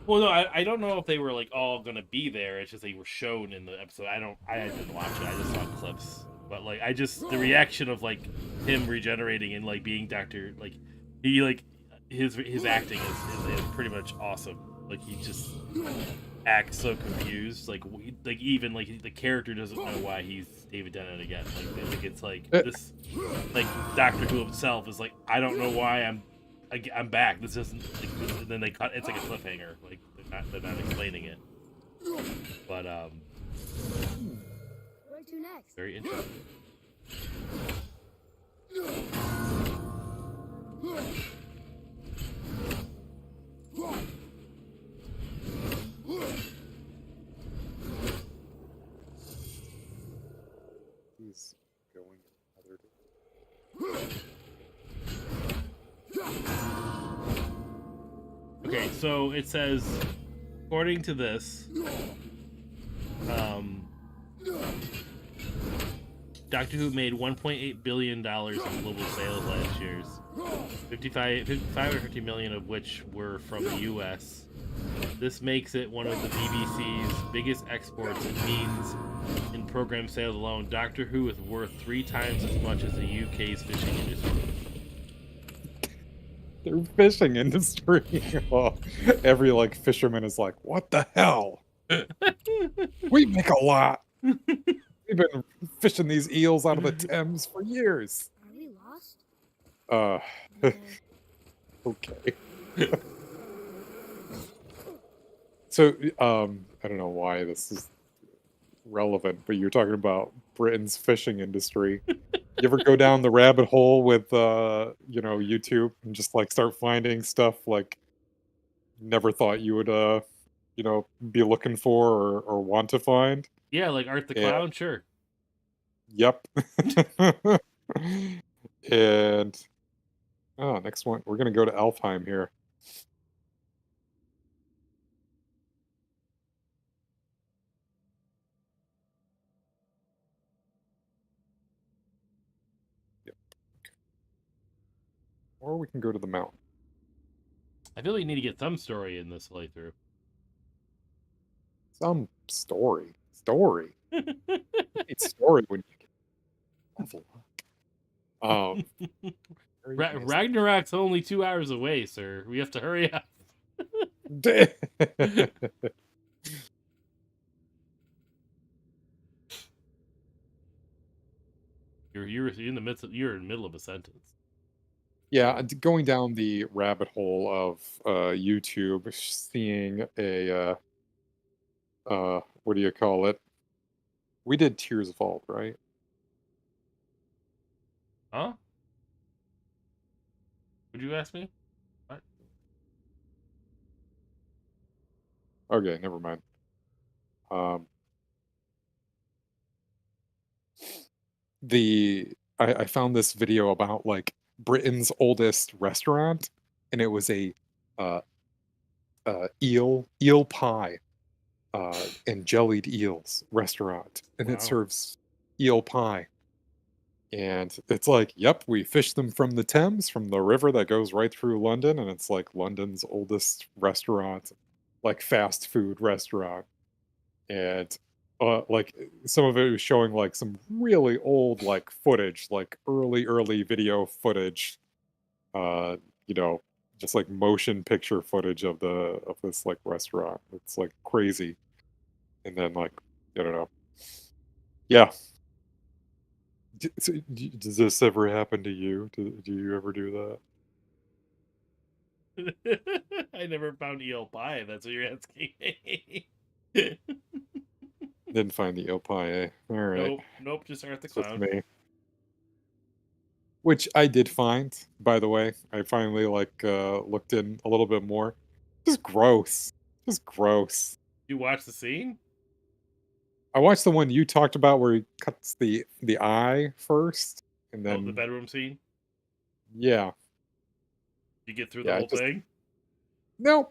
Well, no, I don't know if they were like all gonna be there. It's just they were shown in the episode. I didn't watch it. I just saw clips. But like the reaction of like him regenerating and like being Doctor, like he like his acting is pretty much awesome. Like he just acts so confused. Like even like the character doesn't know why he's David Tennant again. Like I think it's like this like Doctor Who himself is like, I don't know why I'm back. This isn't. Like, and then they cut. It's like a cliffhanger. Like they're not explaining it. But Where to next? very interesting. He's going another day. Okay, so it says, according to this, Doctor Who made $1.8 billion in global sales last year, 550 million of which were from the U.S. This makes it one of the BBC's biggest exports and means in program sales alone, Doctor Who is worth 3 times as much as the UK's fishing industry. Their fishing industry. Oh, every like fisherman is like, what the hell? We make a lot. We've been fishing these eels out of the Thames for years. Are we lost? Okay. So, I don't know why this is relevant, but you're talking about Britain's fishing industry. You ever go down the rabbit hole with, YouTube and just like start finding stuff like never thought you would, be looking for or want to find? Yeah, like Art the Yeah. Clown, sure. Yep. And next one, we're gonna go to Alfheim here. Yep. Or we can go to the mountain. I feel like you need to get some story in this playthrough. Some story. It's story when you get level up. Very nice. Ragnarok's only 2 hours away, sir. We have to hurry up. You're in the middle of a sentence. Yeah, going down the rabbit hole of YouTube, seeing a what do you call it? We did Tears Vault, right? Huh? Would you ask me? What? Okay, never mind. I found this video about like Britain's oldest restaurant, and it was a eel pie and jellied eels restaurant, and Wow. it serves eel pie. And it's like, yep, we fish them from the Thames, from the river that goes right through London, and it's like London's oldest restaurant, like fast food restaurant. And like some of it was showing like some really old like footage, like early video footage, uh, you know, just like motion picture footage of this like restaurant. It's like crazy. And then like, I don't know. Yeah. Does this ever happen to you? Do you ever do that? I never found eel pie. That's what you're asking. Didn't find the eel pie, eh? All right. Nope. Just Art the It's just Clown. me. Which I did find, by the way. I finally like looked in a little bit more. Just gross. Just gross. You watch the scene? I watched the one you talked about where he cuts the eye first, and Oh, the then bedroom scene. yeah, You get through yeah. the I whole just thing. no,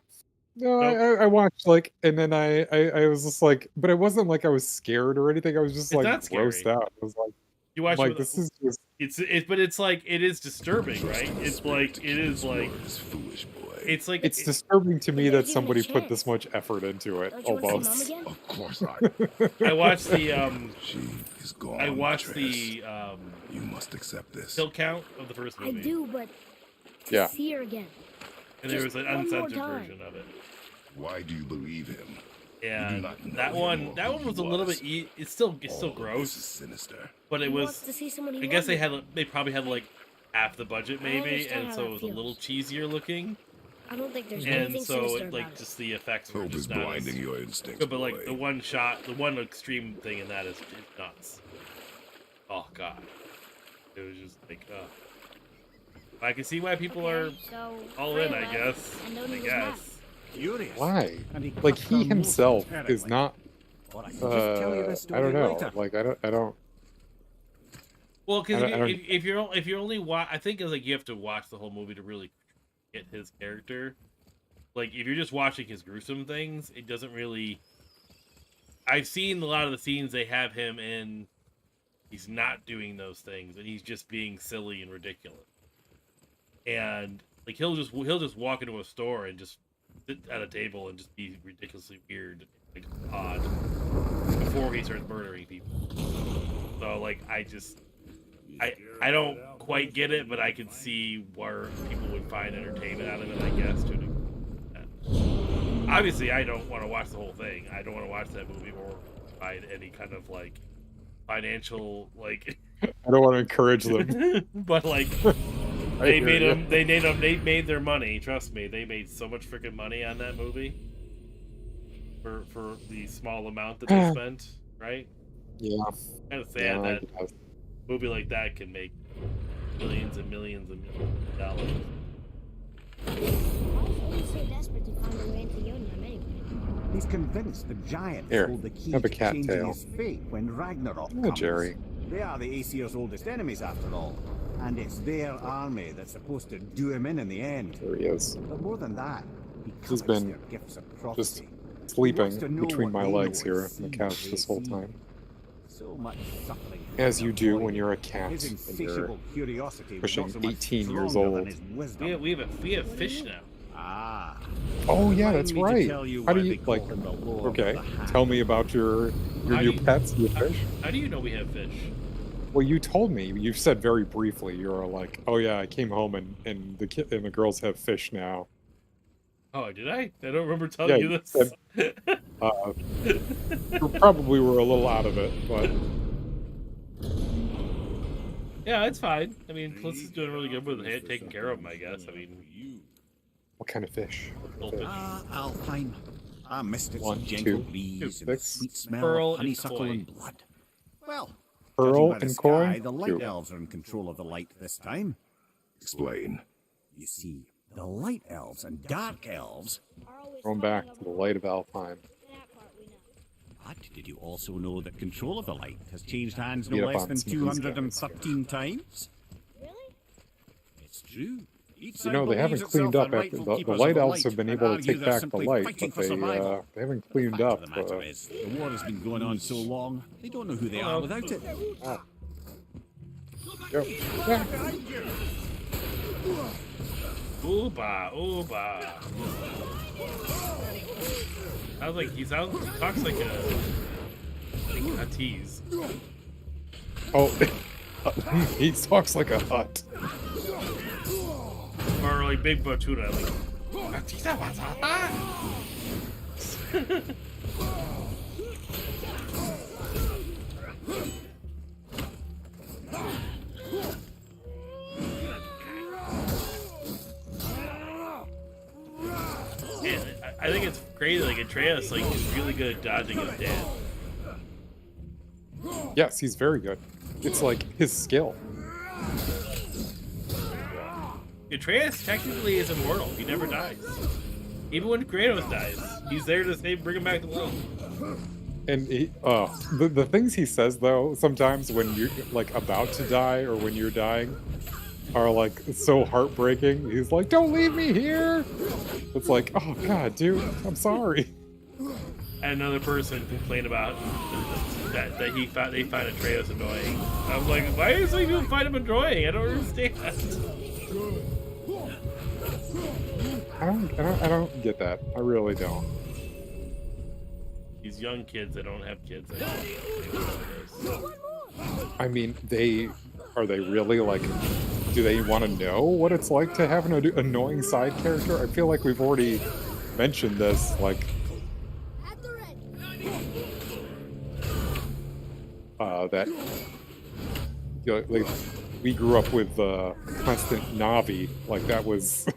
no. Nope. I watched like, and then I was just like, but it wasn't like I was scared or anything. I was just It's like not grossed scary. out. I was like, You I'm watch like it this with, is just but it's like it is disturbing, right? Trust in the It's spirit like to it keep is his like words, foolish boy. it's like it's disturbing to me But that there's even a somebody put this chance. much effort into it. Don't you want to see Mom Almost. again? Of course not. I watched the She is gone. I watched Atreus. the You must accept this. kill count of the first I movie. do, but to Yeah. see her again. And there Just was an one more uncensored time. version of it. Why do you believe him? And not know that him one or that who one he was a little was. bit it's still All of this is gross, sinister. but it He wants was to see someone he I guess loves again. they probably had like half the budget I maybe, understand and how so that it was a little feels. cheesier looking. I don't think there's And anything so sinister it, like about it. just the effects were Hope is just not as blinding your instincts, good, but like boy. the one extreme thing in that is nuts. Oh god. It was just like I can see why people are Okay, so all Freya in, I left, guess. and I Odin was guess. Curious. Why? And he Like cut he her most himself is terribly. not. Or I can just tell you this I story don't know. later. Like I don't. Well, because I don't- if you're only I think it's like you have to watch the whole movie to really get his character. Like if you're just watching his gruesome things, it doesn't really. I've seen a lot of the scenes they have him in. He's not doing those things, and he's just being silly and ridiculous. And like he'll just walk into a store and just sit at a table and just be ridiculously weird, like odd, before he starts murdering people. So like I don't quite get it, but I can see where people would find entertainment out of it, I guess. Obviously, I don't want to watch the whole thing. I don't want to watch that movie or find any kind of like financial like. I don't want to encourage them. But like, I they hear made ya. them. They made their money. Trust me, they made so much freaking money on that movie. For the small amount that they spent, right? Yeah. Kind of sad Yeah, I that guess. a movie like that can make millions and millions and millions of dollars. Why is Odin so desperate to find a way into Jotunheim anyway? He's convinced the giants Here, hold the key have a to cat changing tail. his fate when Ragnarok Yeah, comes. Jerry. They are the Aesir's oldest enemies, after all. And it's their army that's supposed to do him in the end. There he is, But more than that, he He's covers been their gifts of just prophecy. sleeping to know between what my they legs know here is on the seen couch they this whole see. time. So much suffering. As you do when avoided. you're a cat His and you're insatiable curiosity was pushing not so much 18 years stronger than old. his wisdom. We have fish now. Ah. Oh yeah, Remind that's me to right. tell you How do why you they call like? him the Lord Okay, of the Hand. tell me about your How do new you- pets, your fish. How do you know we have fish? Well, you told me. You said very briefly. You were like, "Oh yeah, I came home and the girls have fish now." Oh, did I? I don't remember telling Yeah, you you this. You probably were a little out of it, but Yeah, it's fine. I mean, Plus is doing really good with taking care of them, I guess. I mean, what kind of fish? What kind of fish? Alpine. I missed its 1, gentle 2, breeze and the 6. sweet smell Pearl of and honeysuckle koi. and blood. Well, Pearl judging by the and koi? sky, the light Cute. elves are in control of the light this time. Explain. You see, the light elves and dark elves. Are always Going fighting back to the over light of Alpine. that part we know. But did you also know that control of the light has changed hands Beat no up less on than some of these guys 213 times? Really? It's true. Each You know, side they haven't believes itself cleaned up the after rightful the keepers light of elves have been and able to argue take they're back the simply light, fighting but for survival. they haven't The cleaned fact up. of the matter is, the war has been going on so long, they don't know who they are without it. Yep. Yeah. Ooba, ooba. He talks like a tease. Oh, he talks like a hut. Or like Big Botuna, like. I think it's crazy. Like Atreus, like is really good at dodging his dad. Yes, he's very good. It's like his skill. Atreus technically is immortal. He never dies. Even when Kratos dies, he's there to bring him back to life. And the things he says though, sometimes when you're like about to die or when you're dying, are like so heartbreaking. He's like, "Don't leave me here." It's like, oh god, dude, I'm sorry. And another person complained about that they find Atreus annoying. I'm like, why do some people find him annoying? I don't understand. I don't get that. I really don't. These young kids that don't have kids. I mean, are they really like? Do they want to know what it's like to have an annoying side character? I feel like we've already mentioned this. Like, that. You know, like, we grew up with constant Navi. Like that was.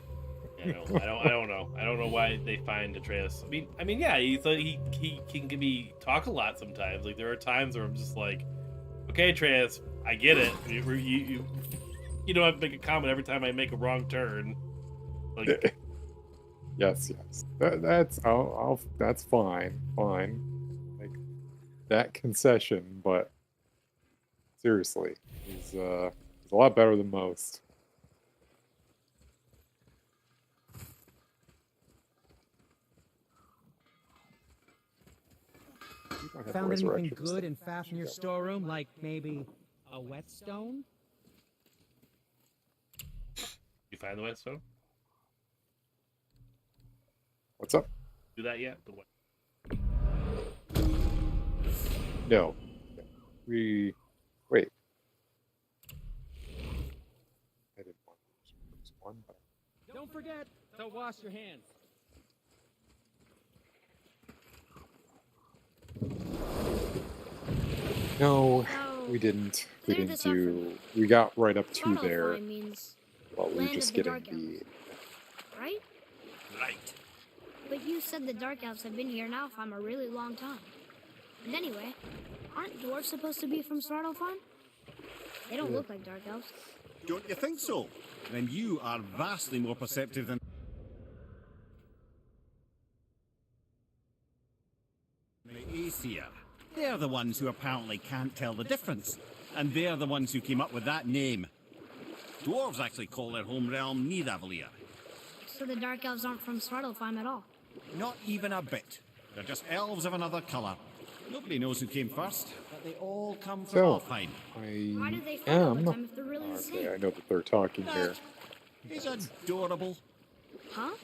I don't know. I don't know why they find Atreus. I mean, yeah, he can talk a lot sometimes. Like there are times where I'm just like, okay, Atreus, I get it. You don't have to make a comment every time I make a wrong turn. Like, yes. That's fine. Like that concession, but seriously, he's a lot better than most. Found anything good and fast in your storeroom, like maybe a whetstone? you find the whetstone? What's up? Do that yet? The what? No. Wait. I didn't want this one, but Don't forget to wash your hands. no, So, we didn't. We clear didn't this up for do. me. We got right up to Svartalfheim there. means Well, we were land just of the getting Dark Elves, right? Right. But you said the Dark Elves have been here in Alfheim a really long time. And anyway, aren't dwarves supposed to be from Svartalfheim? They don't look like Dark Elves. Don't you think so? Then you are vastly more perceptive than the Aesir. They're the ones who apparently can't tell the difference. And they're the ones who came up with that name. Dwarves actually call their home realm Nidavellir. So the Dark Elves aren't from Svartalfheim at all. Not even a bit. They're just elves of another colour. Nobody knows who came first, but they all come from So, Alfheim. Why do I they fight all the am. time if they're really the Okay, same? I know that they're talking here. He's adorable. Huh?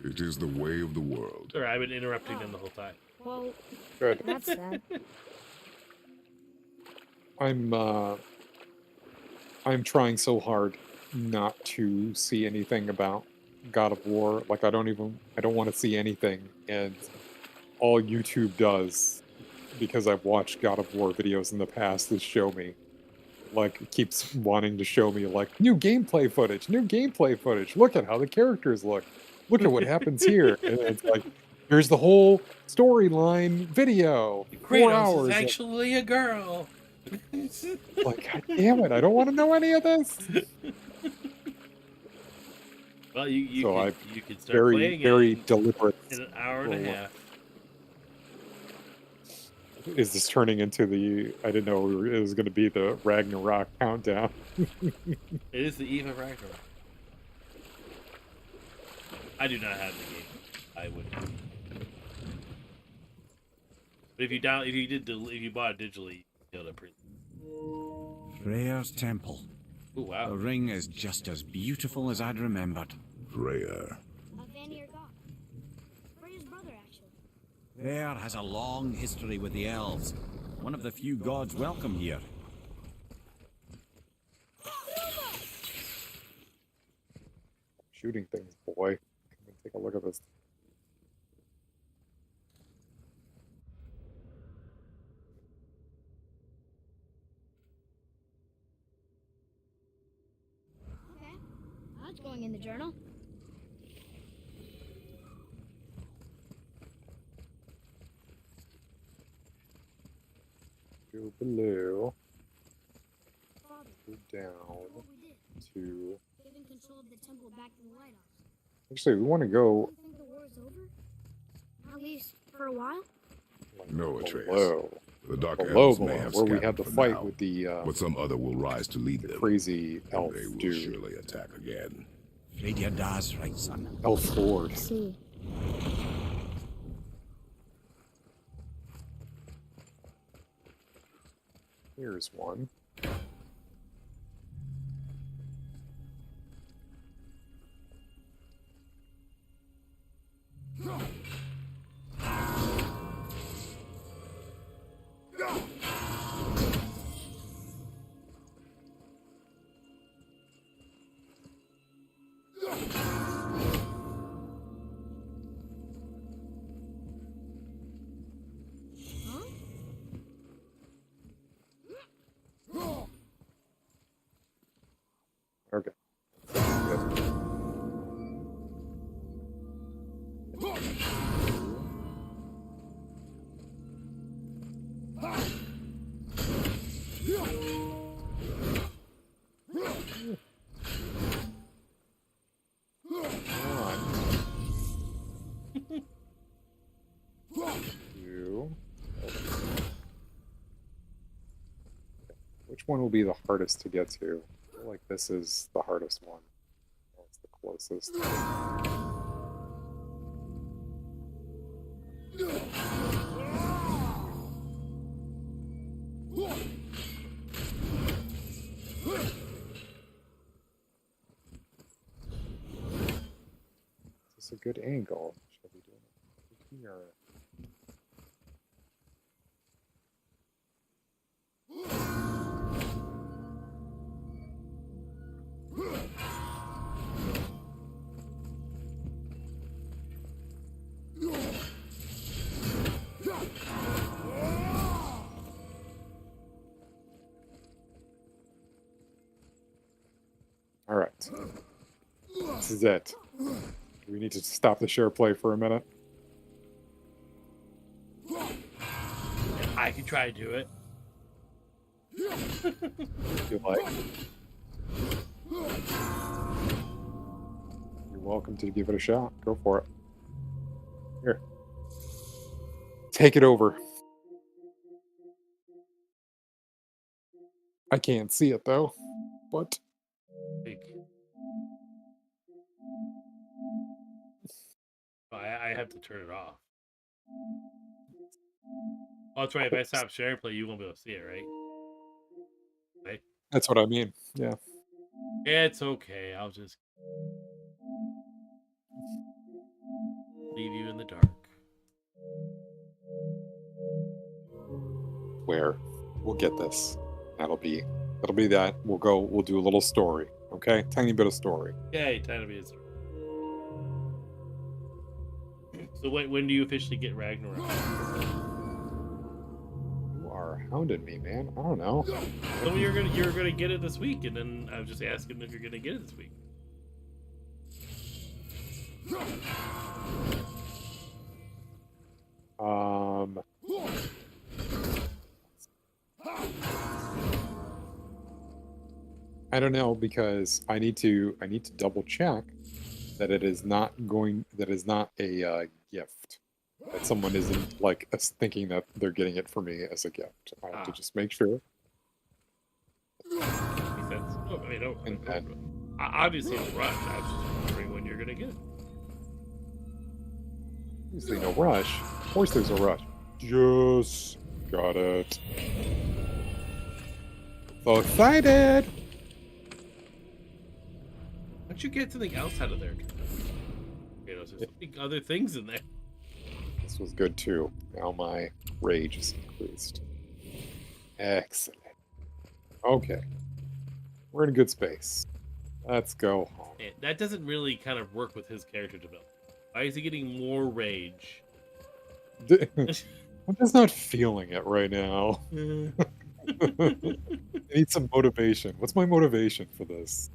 It is the way of the world. Sorry, I've been interrupting them the whole time. Well, Good. that's sad. I'm trying so hard not to see anything about God of War. Like I don't want to see anything, and all YouTube does, because I've watched God of War videos in the past, is show me, like it keeps wanting to show me like new gameplay footage. Look at how the characters look. Look at what happens here, and it's like here's the whole storyline video. 4 Kratos hours. is actually a girl. Like, God damn it! I don't want to know any of this. Well, you can start Very, playing very it deliberate. in an hour and a Well, half. Is this turning into the? I didn't know it was going to be the Ragnarok countdown. It is the eve of Ragnarok. I do not have the game. I would. But if you bought it digitally, you know, pretty. Freya's temple. Oh wow. The ring is just as beautiful as I'd remembered. Freya. A Vanir god. Freya's brother, actually. Freyr has a long history with the elves. One of the few gods welcome here. Shooting things, boy. Come and take a look at this. Okay. That's going in the journal. Go below. Father, Go down what we did. to. Giving control of the temple back to the lighthouse. Actually, we want to go You think the war's over? At least for a while? like, No, Atreus. below. The Dark Below, Elves may have where we had scattered the for fight now, with the but some other will rise to lead them. crazy And elf they will dude. surely attack again. Freya does, right, son? Elf lord. See. Here's one. Huh? Okay. Good. Two. Which one will be the hardest to get to? I feel like this is the hardest one. That's the closest. Is this a good angle? Should we do it here? All right. This is it. We need to stop the share play for a minute. I can try to do it. If you like. You're welcome to give it a shot. Go for it. Here. Take it over. I can't see it though. But Big. Oh, I have to turn it off. Oh, that's right. If I stop sharing play, you won't be able to see it, right? Right? that's what I mean. Yeah. It's okay. I'll just leave you in the dark. Where we'll get this. That'll be that. We'll do a little story. Okay? Tiny bit of story. Yay, time to be. So when do you officially get Ragnarok? You are hounding me, man. I don't know. So you're gonna get it this week, and then I was just asking if you're gonna get it this week. I don't know because I need to double check that it is not a gift. That someone isn't like thinking that they're getting it for me as a gift. I have to just make sure. Makes sense. Oh, I mean, And then- obviously it's rushed. I was just wondering when you're gonna get it. Obviously no rush. Of course there's a rush. Just got it. So excited! Once you get something else out of there, you know, there's other things in there. This was good too. Now my rage is increased. Excellent. Okay. We're in a good space. Let's go home. That doesn't really kind of work with his character development. Why is he getting more rage? I'm just not feeling it right now. I need some motivation. What's my motivation for this? Is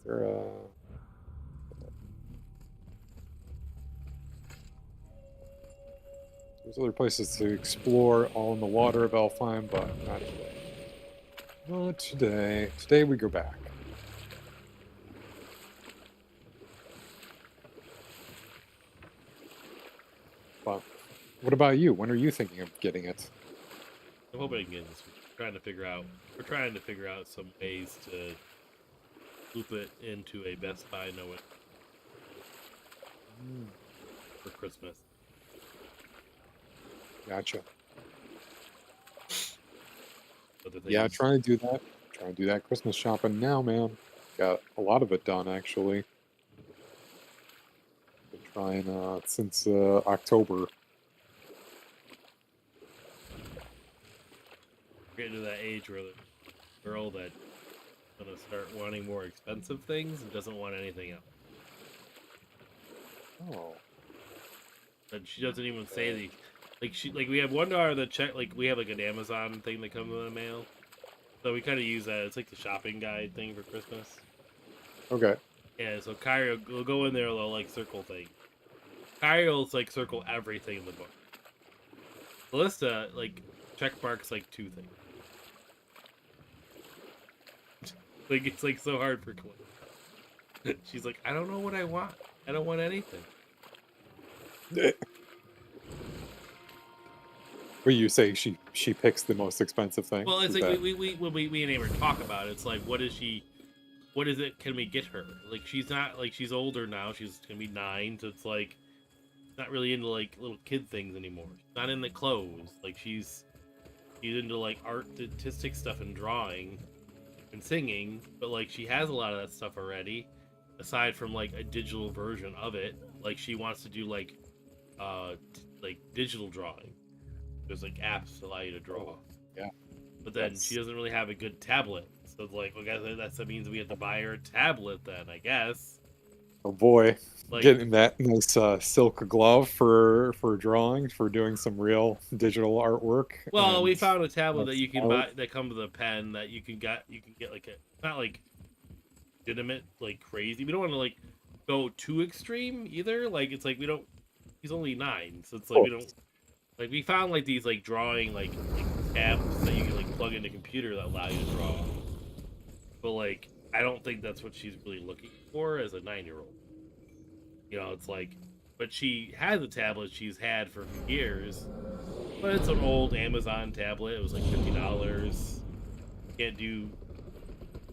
there There's other places to explore all in the water of Alfheim, but not today. Not today. Today we go back. But what about you? When are you thinking of getting it? I'm hoping I can get this. We're trying to figure out some ways to loop it into a Best Buy Know It for Christmas. Gotcha. Other Yeah, things- trying to do that. Trying to do that Christmas shopping now, man. Got a lot of it done, actually. Been trying since October. We're getting to that age where the girl that's gonna start wanting more expensive things and doesn't want anything else. Oh. And she doesn't even say the we have one daughter that we have like an Amazon thing that comes in the mail. So we kind of use that. It's like the shopping guide thing for Christmas. Okay. Yeah, so Kyrie will go in there, they'll like circle things. Kyrie will like circle everything in the book. Melissa like check marks like 2 things. Like it's like so hard for Clint. She's like, I don't know what I want. I don't want anything. But you say she picks the most expensive thing? Well, it's Is like that- we and Amber talk about it. It's like, what is it can we get her? Like she's not like she's older now. She's gonna be 9, so it's like not really into like little kid things anymore. She's not into clothes. Like she's into like artistic stuff and drawing and singing, but like she has a lot of that stuff already. Aside from like a digital version of it, like she wants to do like digital drawing. There's like apps that allow you to draw. Yeah. But then she doesn't really have a good tablet. So it's like, well, guys, that means we have to buy her a tablet then, I guess. Oh boy. Like, Getting that nice silk glove for drawing, for doing some real digital artwork. well, we and- found a tablet that you can buy tablet. that comes with a pen that you can get like not like legitimate, like crazy. We don't want to like go too extreme either. Like it's like he's only 9, so it's like we don't like we found like these like drawing like apps that you can like plug into a computer that allow you to draw. But like I don't think that's what she's really looking for as a 9-year-old. You know, it's like, but she has a tablet she's had for years. But it's an old Amazon tablet. It was like $50. Can't do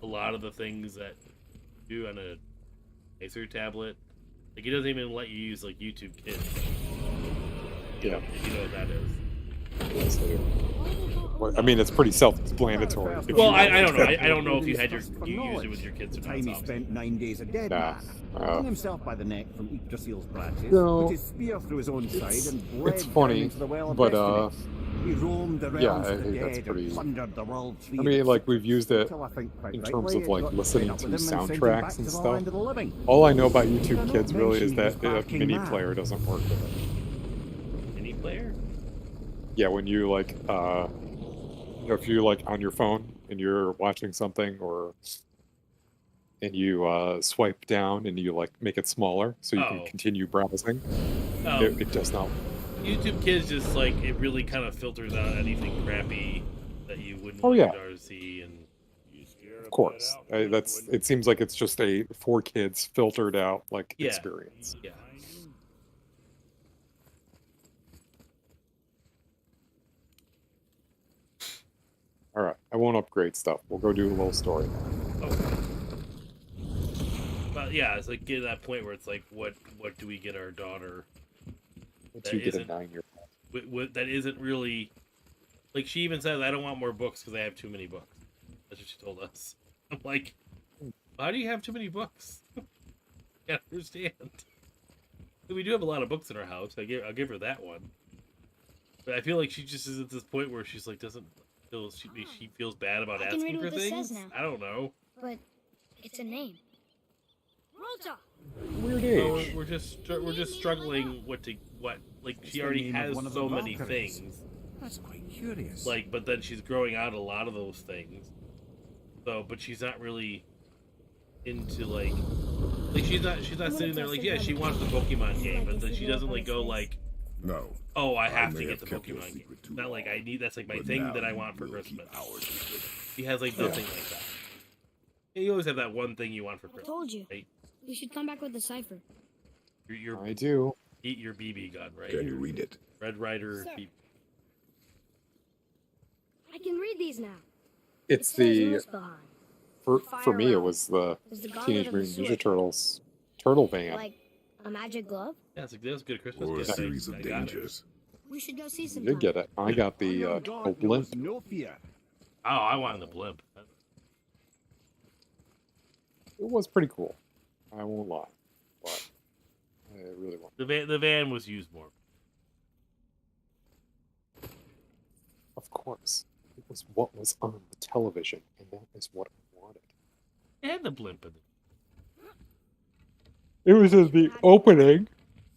a lot of the things that you do on a nicer tablet. Like it doesn't even let you use like YouTube Kids. Yeah. If you know what that is. Yes, I do. Well, I mean, it's pretty self-explanatory. If Well, you- I don't know. I don't know if you use it with your kids or Time not. he so spent 9 days a dead Nah. man, holding himself by the neck from Yggdrasil's branches, No. put his spear through his own side and bled it's down funny, into the well of but destiny. He roamed the yeah, realms I of the think that's dead pretty- and plundered the world free I of mean, its like we've used it until I think quite in rightly terms of it like got listening fed to up with him and sent him back soundtracks to and the stuff. land of the living. All I know about YouTube Not Kids really is mention he was that the barking mini mad. player doesn't work with it. Mini player? Yeah, when you like, if you like on your phone and you're watching something, and you swipe down and you like make it smaller so you can Oh. continue browsing, Oh, it does not. YouTube Kids just like it really kind of filters out anything crappy that you wouldn't Oh, want yeah. your daughter to see, and Of course, it seems like it's just a for kids filtered out like Yeah. experience. yeah. All right, I won't upgrade stuff. We'll go do a little story now. Okay. But yeah, it's like get to that point where it's like, what do we get our daughter? Once you get a 9-year-old. that isn't really like she even says I don't want more books because I have too many books. That's what she told us. I'm like, how do you have too many books? I can't understand. We do have a lot of books in our house. I'll give her that one. But I feel like she just is at this point where she's like doesn't feel she feels bad about I can read asking for what this things. says now. I don't know. But it's a name. Rota. Weird So age. we're just struggling what like she already has so many things. That's quite curious. Like, but then she's growing out a lot of those things. So, but she's not really into like she's not sitting there like, yeah, she wants the Pokemon game, but then she doesn't like go like, No. oh, I have may to get have the kept your Pokemon game. secret too Not like long, I need that's like my but thing now that I you want for will keep Christmas. our secret. She has like nothing like that. Yeah, you always have that one thing you want for I Christmas. told you. Right? We should come back with the cipher. Your I do. eat your BB gun, right? Can you read it? Red Rider. Sir. BB. I can read these now. It's It says the Muspelheim. for me. It was the There's the Gauntlet Teenage of the Mutant Ninja Sword. Turtles turtle van. Like a magic glove? Yeah, that's a good Christmas Or a gift. series I of got it. dangers? We should go see You sometime. did get it. I got the turtle blimp. No fear. Oh, I wanted the blimp. It was pretty cool. I won't lie, but I really want. The van was used more. Of course, it was what was on the television, and that is what I wanted. It had the blimp in it. It was in the opening,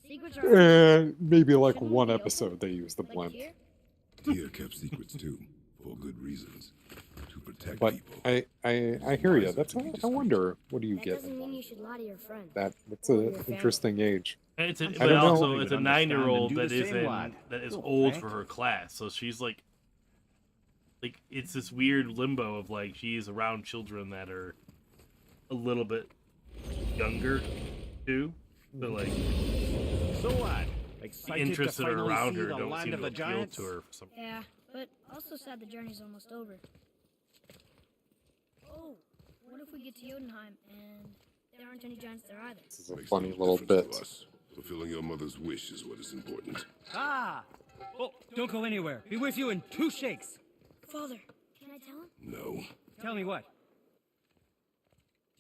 Secrets are and maybe like Shouldn't one we open? episode they used the like blimp. here? Tyr kept secrets too, for good reasons. To protect But people. I hear you. That's I wonder, what do you That get? doesn't mean you should lie to your friend. That's Or an your family. interesting age. And it's a, I but don't know. also You it's a would understand 9-year-old and do that the is same, lad. that is Oh, old heck. for her class. So she's like it's this weird limbo of like she's around children that are a little bit younger too. So like So what? the Excited interests to that are finally around see her the don't land seem of to the appeal giants? to her for some. Yeah, but also sad the journey's almost over. Oh, what if we get to Jotunheim and there aren't any giants there either? This is a Makes funny no little difference bit. to us. Fulfilling your mother's wish is what is important. Ah! Oh, don't go anywhere. Be with you in 2 shakes. Father, can I tell him? No. Tell me what?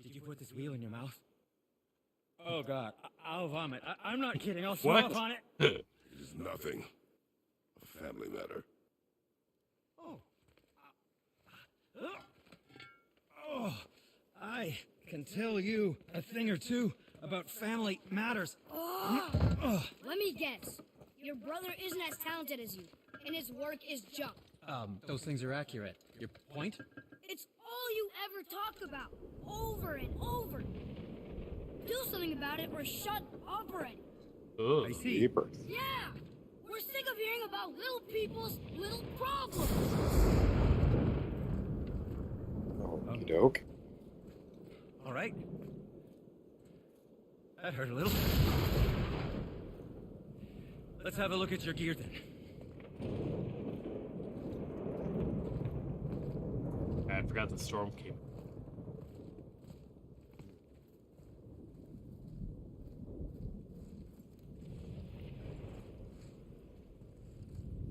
Did you put this wheel in your mouth? Oh God, I'll vomit. I'm not kidding. I'll throw What? up on it. It is nothing. A family matter. Oh. Oh, I can tell you a thing or two about family matters. Oh, let me guess. Your brother isn't as talented as you, and his work is junk. Those things are accurate. Your point? It's all you ever talk about, over and over. Do something about it or shut up already. Ugh. I see. Jeepers. Yeah, we're sick of hearing about little people's little problems. Okie doke. All right. That hurt a little. Let's have a look at your gear then. I forgot the storm came.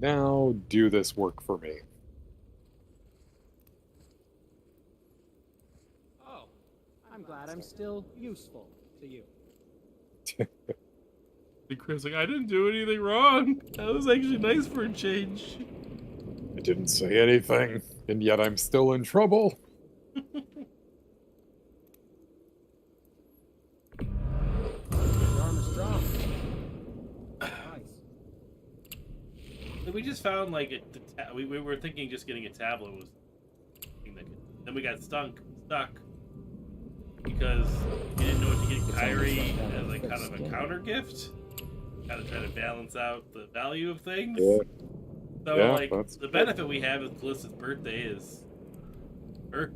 Now do this work for me. Oh, I'm glad I'm still useful to you. And Chris like I didn't do anything wrong. That was actually nice for a change. I didn't say anything, and yet I'm still in trouble. Your arm is strong. Nice. We just found like we were thinking just getting a tablet was then we got stuck because we didn't know what to get Kyrie as like kind of a counter gift. Kind of try to balance out the value of things. Yeah. So Yeah, like that's the good. benefit we have with Callista's birthday is her.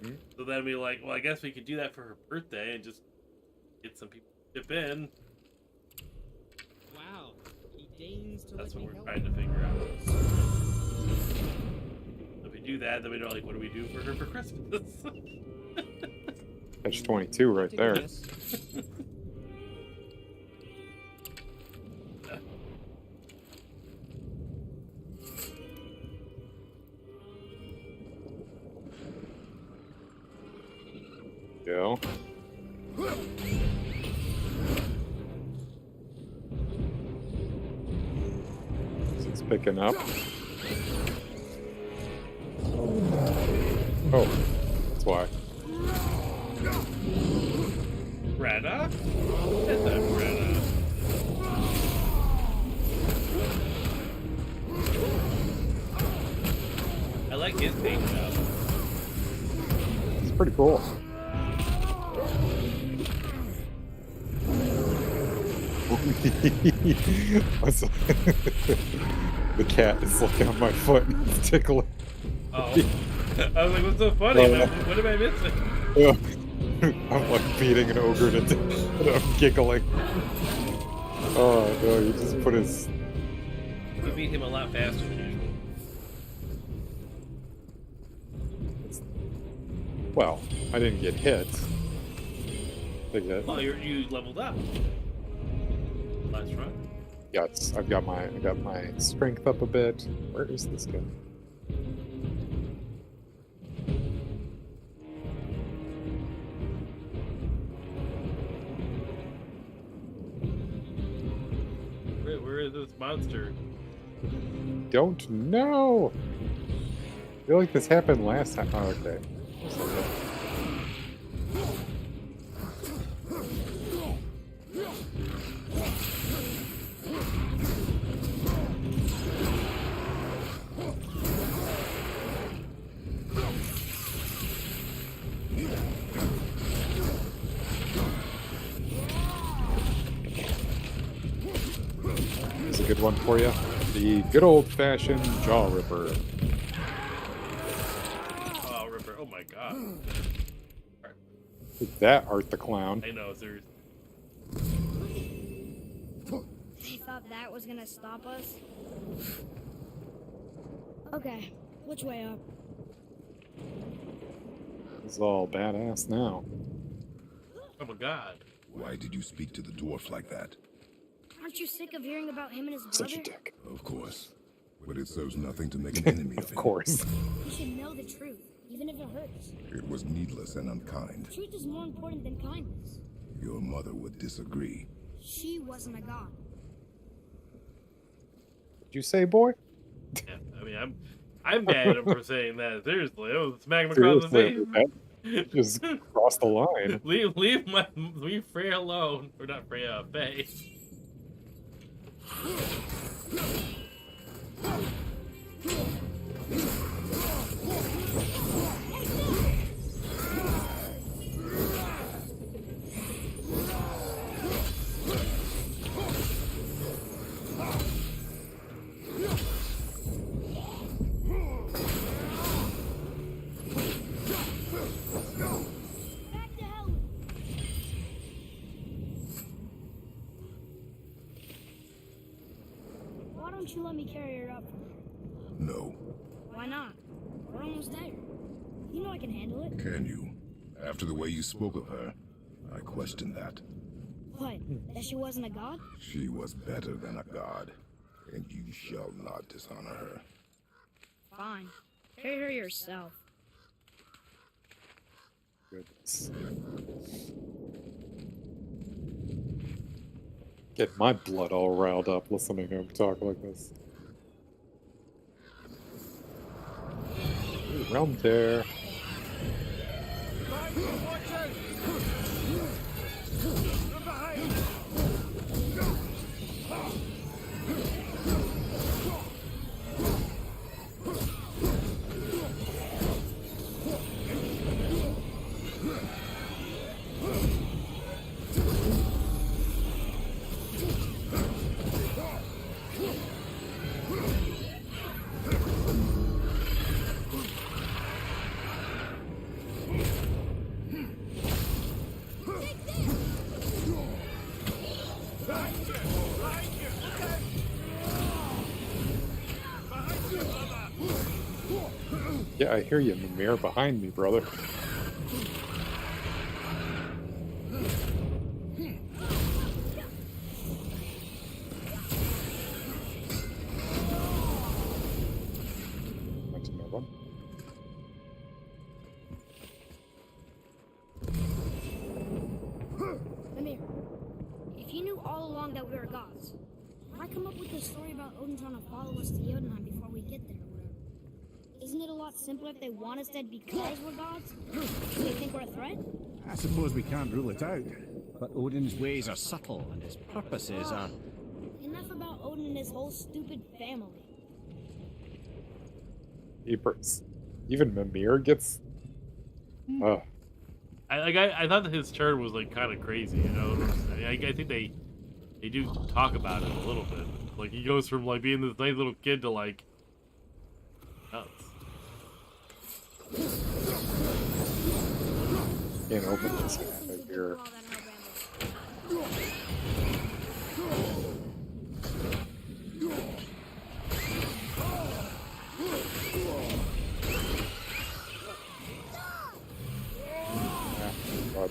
Mhm. So then we like, well, I guess we could do that for her birthday and just get some people to chip in. Wow. He deigns to That's let what me we're help. trying to figure out. If we do that, then we know like what do we do for her for Christmas? Catch 22 right To do there. this. picking up. Oh, that's why. Greta? That's not Greta. I like his paint job. It's pretty cool. The cat is looking on my foot and it's tickling. Oh. I was like, what's so funny? What am I missing? I'm like beating an ogre to death and I'm giggling. Oh no, you just put his... You beat him a lot faster than usual. Well, I didn't get hit. Oh, you leveled up. Last run. Yes, I got my strength up a bit. Where is this guy? Where is this monster? Don't know. I feel like this happened last time. Oh, okay. Here's a good one for you. The good old-fashioned jaw ripper. Oh, Ripper. Oh my god. Is that Art the Clown? I know, there's... They thought that was gonna stop us? Okay, which way up? It's all badass now. Oh my god. Why did you speak to the dwarf like that? Aren't you sick of hearing about him and his brother? Such a dick. Of course. But it serves nothing to make an enemy of Of him. course. You should know the truth, even if it hurts. It was needless and unkind. Truth is more important than kindness. Your mother would disagree. She wasn't a god. Did you say, boy? Yeah, I mean, I'm mad at him for saying that. Seriously, I was smacking him across the Seriously, face. that just crossed the line. leave Freya alone, or not Freya, Faye. Back to hell! Why don't you let me carry her up? No. Why not? We're almost there. You know I can handle it. Can you? After the way you spoke of her, I question that. What? That she wasn't a god? She was better than a god, and you shall not dishonor her. Fine. Carry her yourself. Goodness. Get my blood all riled up listening to him talk like this. Ooh, realm tear. Yeah, I hear you in the mirror behind me, brother. That's another one. Mimir, if you knew all along that we were gods, why I come up with this story about Odin trying to follow us to Jotunheim before we get there or whatever, isn't it a lot simpler if they want us dead because we're gods? Do they think we're a threat? I suppose we can't rule it out. But Odin's ways are subtle, and his purposes are... Enough about Odin and his whole stupid family. Even Mimir gets. I thought that his turn was like kind of crazy, you know. I think they do talk about it a little bit. Like he goes from like being this nice little kid to like nuts. Can't open this guy here. God.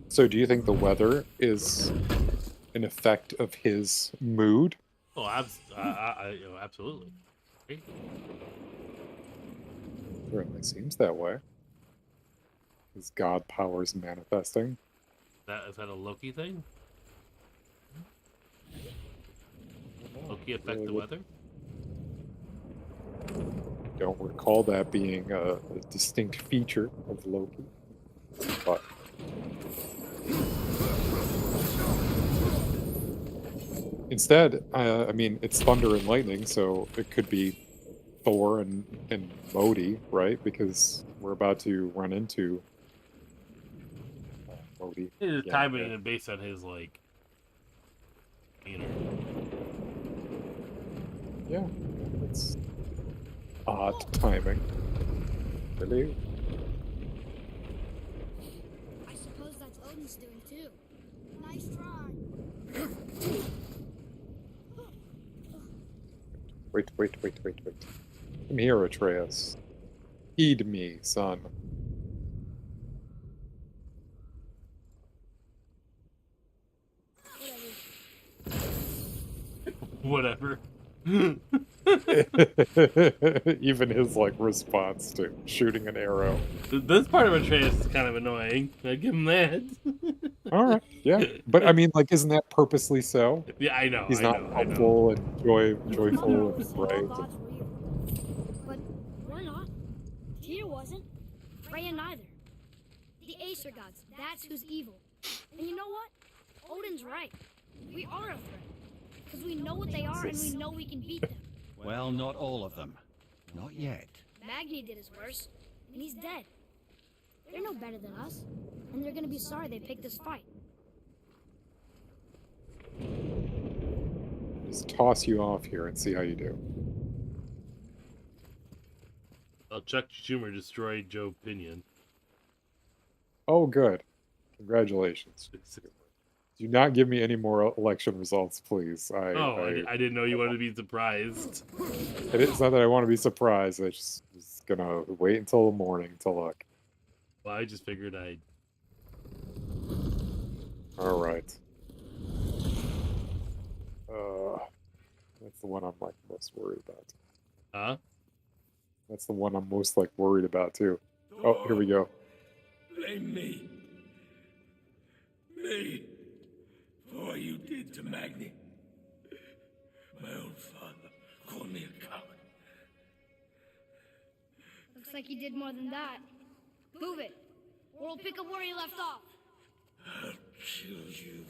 So do you think the weather is an effect of his mood? Oh, absolutely. Certainly seems that way. His god powers manifesting. Is that a Loki thing? Loki affect the weather? Don't recall that being a distinct feature of Loki. But instead, I mean, it's thunder and lightning, so it could be Thor and Modi, right? Because we're about to run into Modi. His Yeah, timing yeah. and based on his like, you know. Yeah, it's odd timing. Really? I suppose that's Odin's doing too. Nice try. Wait. Come here, Atreus. Heed me, son. Whatever. Even his like response to shooting an arrow. This part of Atreus is kind of annoying. I give him that. All right, yeah, but I mean, like, isn't that purposely so? Yeah, I know. He's I not know, I know. helpful and joyful Mother and said all bright. gods were evil. But we're not. Tyr wasn't. Freya neither. The Aesir gods, that's who's evil. And you know what? Odin's right. We are a threat. Because we know what they are and we know we can beat them. Well, not all of them. Not yet. Magni did his worst, and he's dead. They're no better than us, and they're gonna be sorry they picked this fight. Just toss you off here and see how you do. Chuck Schumer destroyed Joe Pinion. Oh, good. Congratulations. Do not give me any more election results, please. I didn't know you wanted to be surprised. It's not that I want to be surprised. I just was gonna wait until the morning to look. Well, I just figured I'd. All right. That's the one I'm like most worried about. Huh? That's the one I'm most like worried about too. Oh, here we go. Blame me. Me. For what you did to Magni. My own father called me a coward. Looks like he did more than that. Move it, or we'll pick up where he left off. I'll kill you.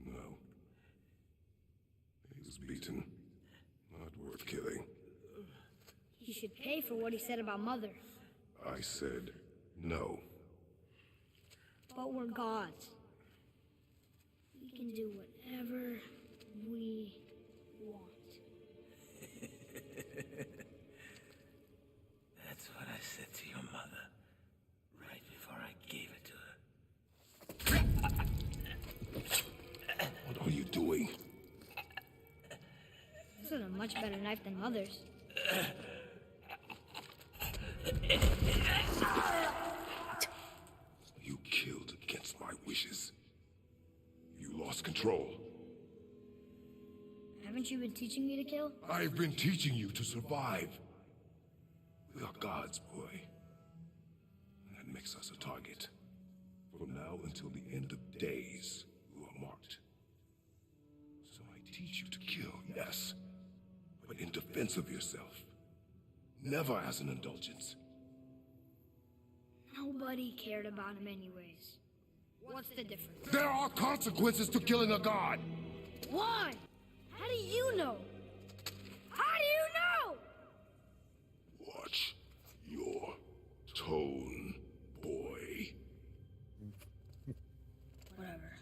No. He was beaten. Not worth killing. He should pay for what he said about Mother. I said no. But we're gods. We can do whatever we want. That's what I said to your mother. Right before I gave it to her. What are you doing? This is a much better knife than Mother's. You killed against my wishes. You lost control. Haven't you been teaching me to kill? I've been teaching you to survive. We are gods, boy. That makes us a target. From now until the end of days, you are marked. So I teach you to kill, yes, but in defense of yourself. Never as an indulgence. Nobody cared about him anyways. What's the difference? There are consequences to killing a god! Why? How do you know? How do you know? Watch your tone, boy. Whatever.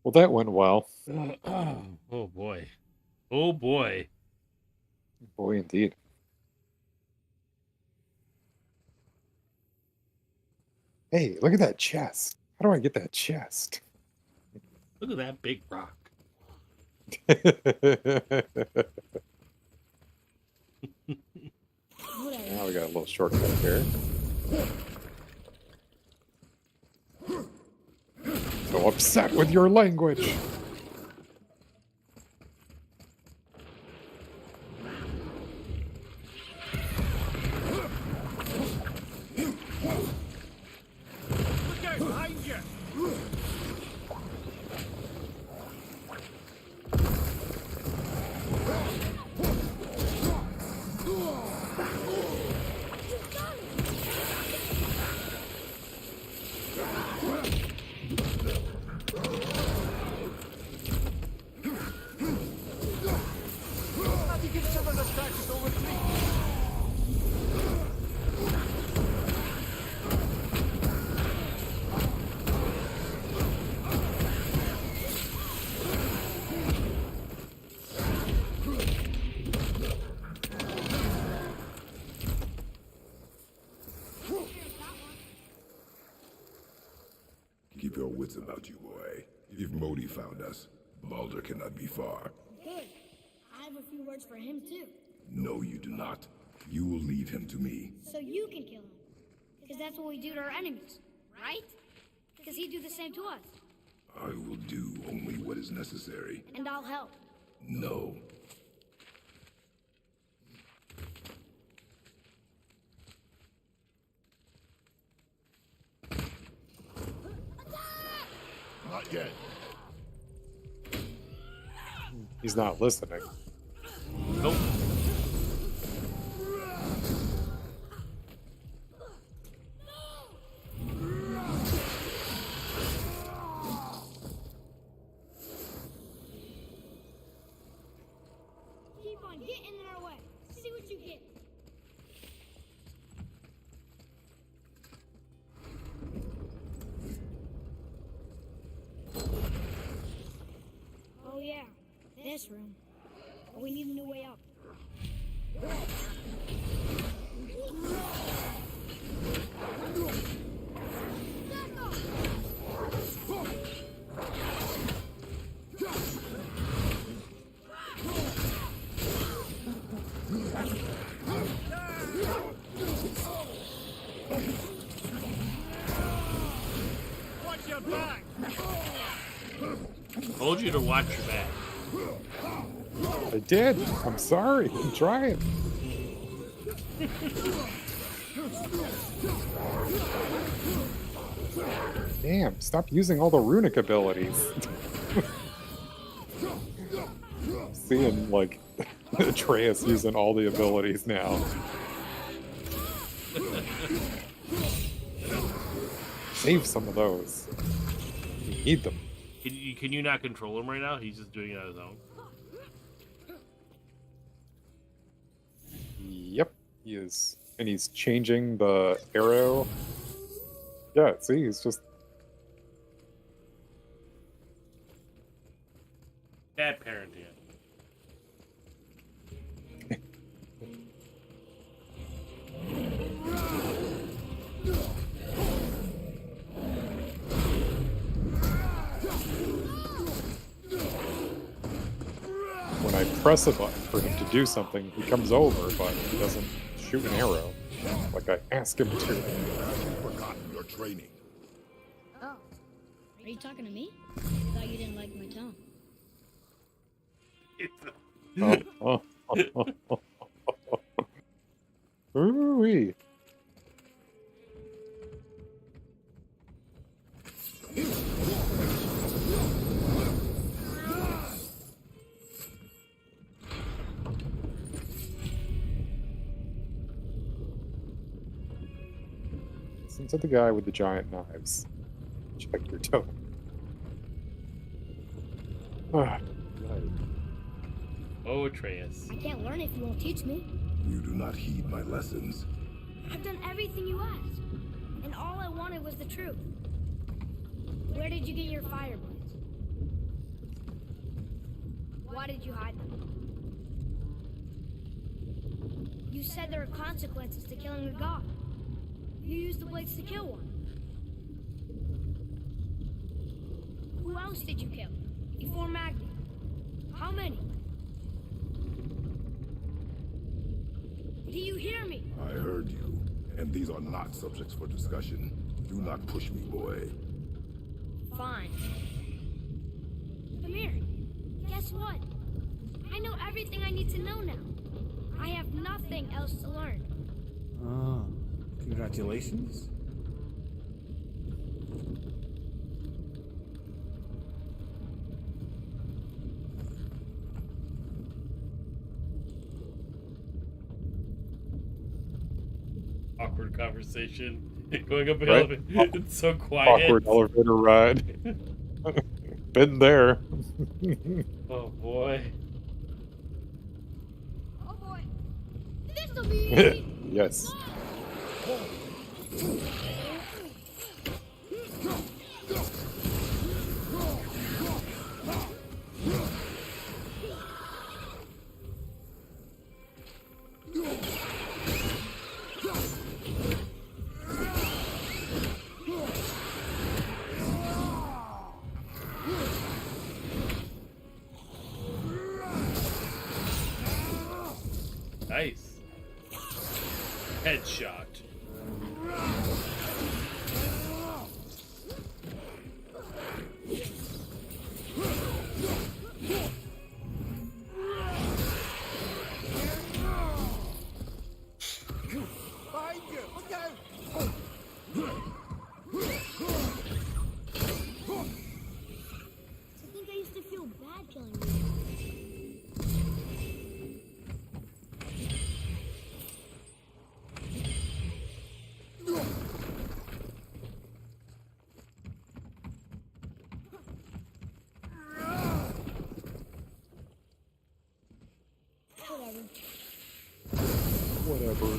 Well, that went well. Oh boy. Oh boy. Boy, indeed. Hey, look at that chest. How do I get that chest? Look at that big rock. Now we got a little shortcut here. So upset with your language. Look out behind you! Have you given some of the practice over to me? Keep your wits about you, boy. If Modi found us, Baldur cannot be far. Good. I have a few words for him too. No, you do not. You will leave him to me. So you can kill him. Because that's what we do to our enemies, right? Because he'd do the same to us. I will do only what is necessary. And I'll help. No. Not yet. He's not listening. Nope. Keep on getting in our way. See what you get. Oh yeah, this room. But we need a new way up. Watch your back! Told you to watch your back. I did. I'm sorry. I'm trying. Damn, stop using all the runic abilities. Seeing, like, Atreus using all the abilities now. Save some of those. You need them. Can you not control him right now? He's just doing it on his own. Yep, he is. And he's changing the arrow. Yeah, see, he's just... Bad parenting. press a button for him to do something, he comes over, but he doesn't shoot an arrow like I ask him to. You've forgotten your training. Oh. Are you talking to me? I thought you didn't like my tone. Ooh-wee. Listen to the guy with the giant knives. Check your toe. Ah, right. Oh, Atreus. I can't learn if you won't teach me. You do not heed my lessons. I've done everything you asked. And all I wanted was the truth. Where did you get your fire blades? Why did you hide them? You said there are consequences to killing a god. You used the blades to kill one. Who else did you kill? Before Magni? How many? Do you hear me? I heard you, and these are not subjects for discussion. Do not push me, boy. Fine. Come here. Guess what? I know everything I need to know now. I have nothing else to learn. Ah, congratulations. Awkward conversation. Going up a Right? hill. It's so quiet. Awkward elevator ride. Been there. Oh boy. Oh boy. This'll be easy. Yes. Nice. Headshot. I think I used to feel bad killing you. Whatever.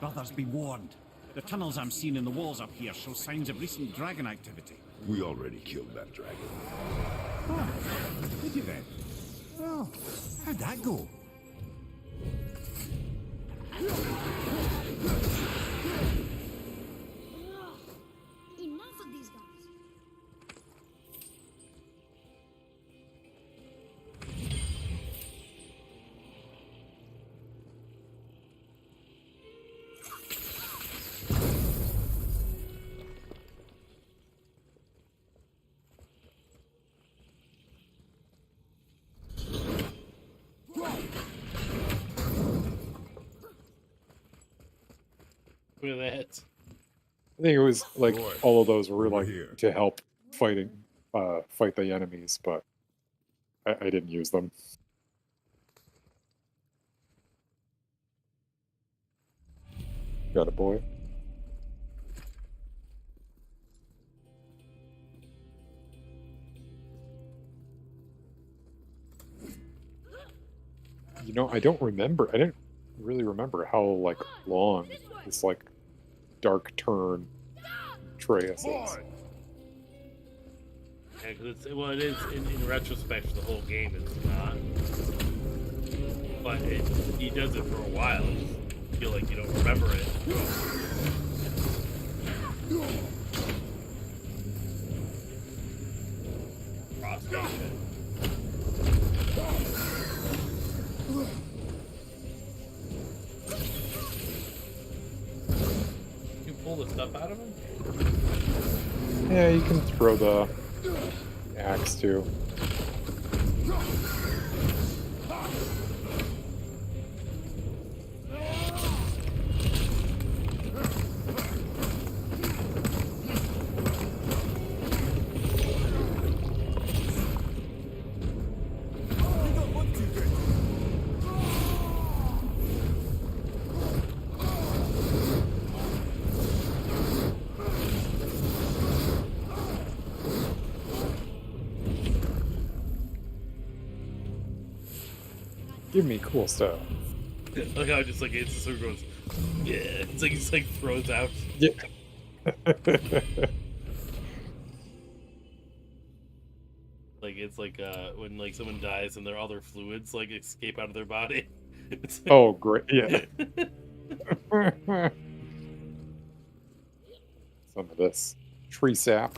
Brothers, be warned. The tunnels I'm seeing in the walls up here show signs of recent dragon activity. We already killed that dragon. Oh, did you then? Well, how'd that go? Enough of these guys. Look at that. I think it was like Boy, all of those were over like here. to help fight the enemies, but I didn't use them. Got it, boy. You know, I don't remember. I didn't really remember how like long this like dark turn Atreus is. Boy! Yeah, 'cause it's, well, it is in retrospect for the whole game. It's not. but he does it for a while. You feel like you don't remember it. Frostration. You pull the stuff out of him? Yeah, you can throw the axe too. Give me cool stuff. Look how it just like it's sort of goes, yeah. It's like he just like throws out. Yeah. Like it's like when like someone dies and all their fluids like escape out of their body. It's Oh, great. Yeah. Some of this tree sap.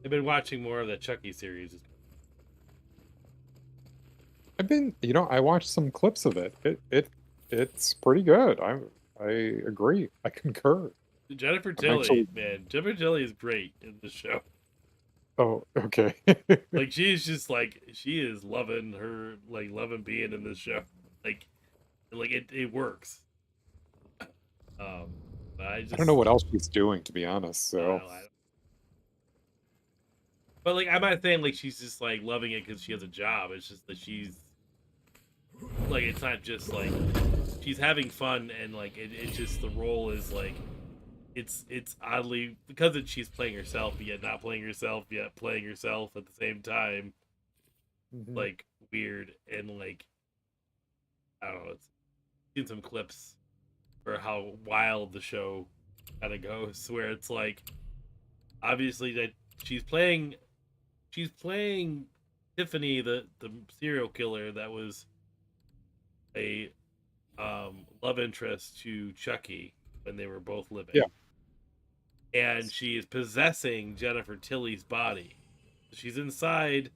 I've been watching more of the Chucky series. I've been, I watched some clips of it. It's pretty good. I agree. I concur. Jennifer Tilly, man, Jennifer Tilly is great in the show. Oh, okay. Like she is loving being in this show. Like it works. But I don't know what else she's doing, to be honest. So, but like I'm not saying like she's just like loving it because she has a job. It's just that she's like it's not just like she's having fun and like it's just the role is like it's oddly because she's playing herself yet not playing herself yet playing herself at the same time. Like weird and like I don't know. It's seen some clips for how wild the show kind of goes, where it's like obviously that she's playing Tiffany, the serial killer that was a love interest to Chucky when they were both living. Yeah. And she is possessing Jennifer Tilly's body. She's inside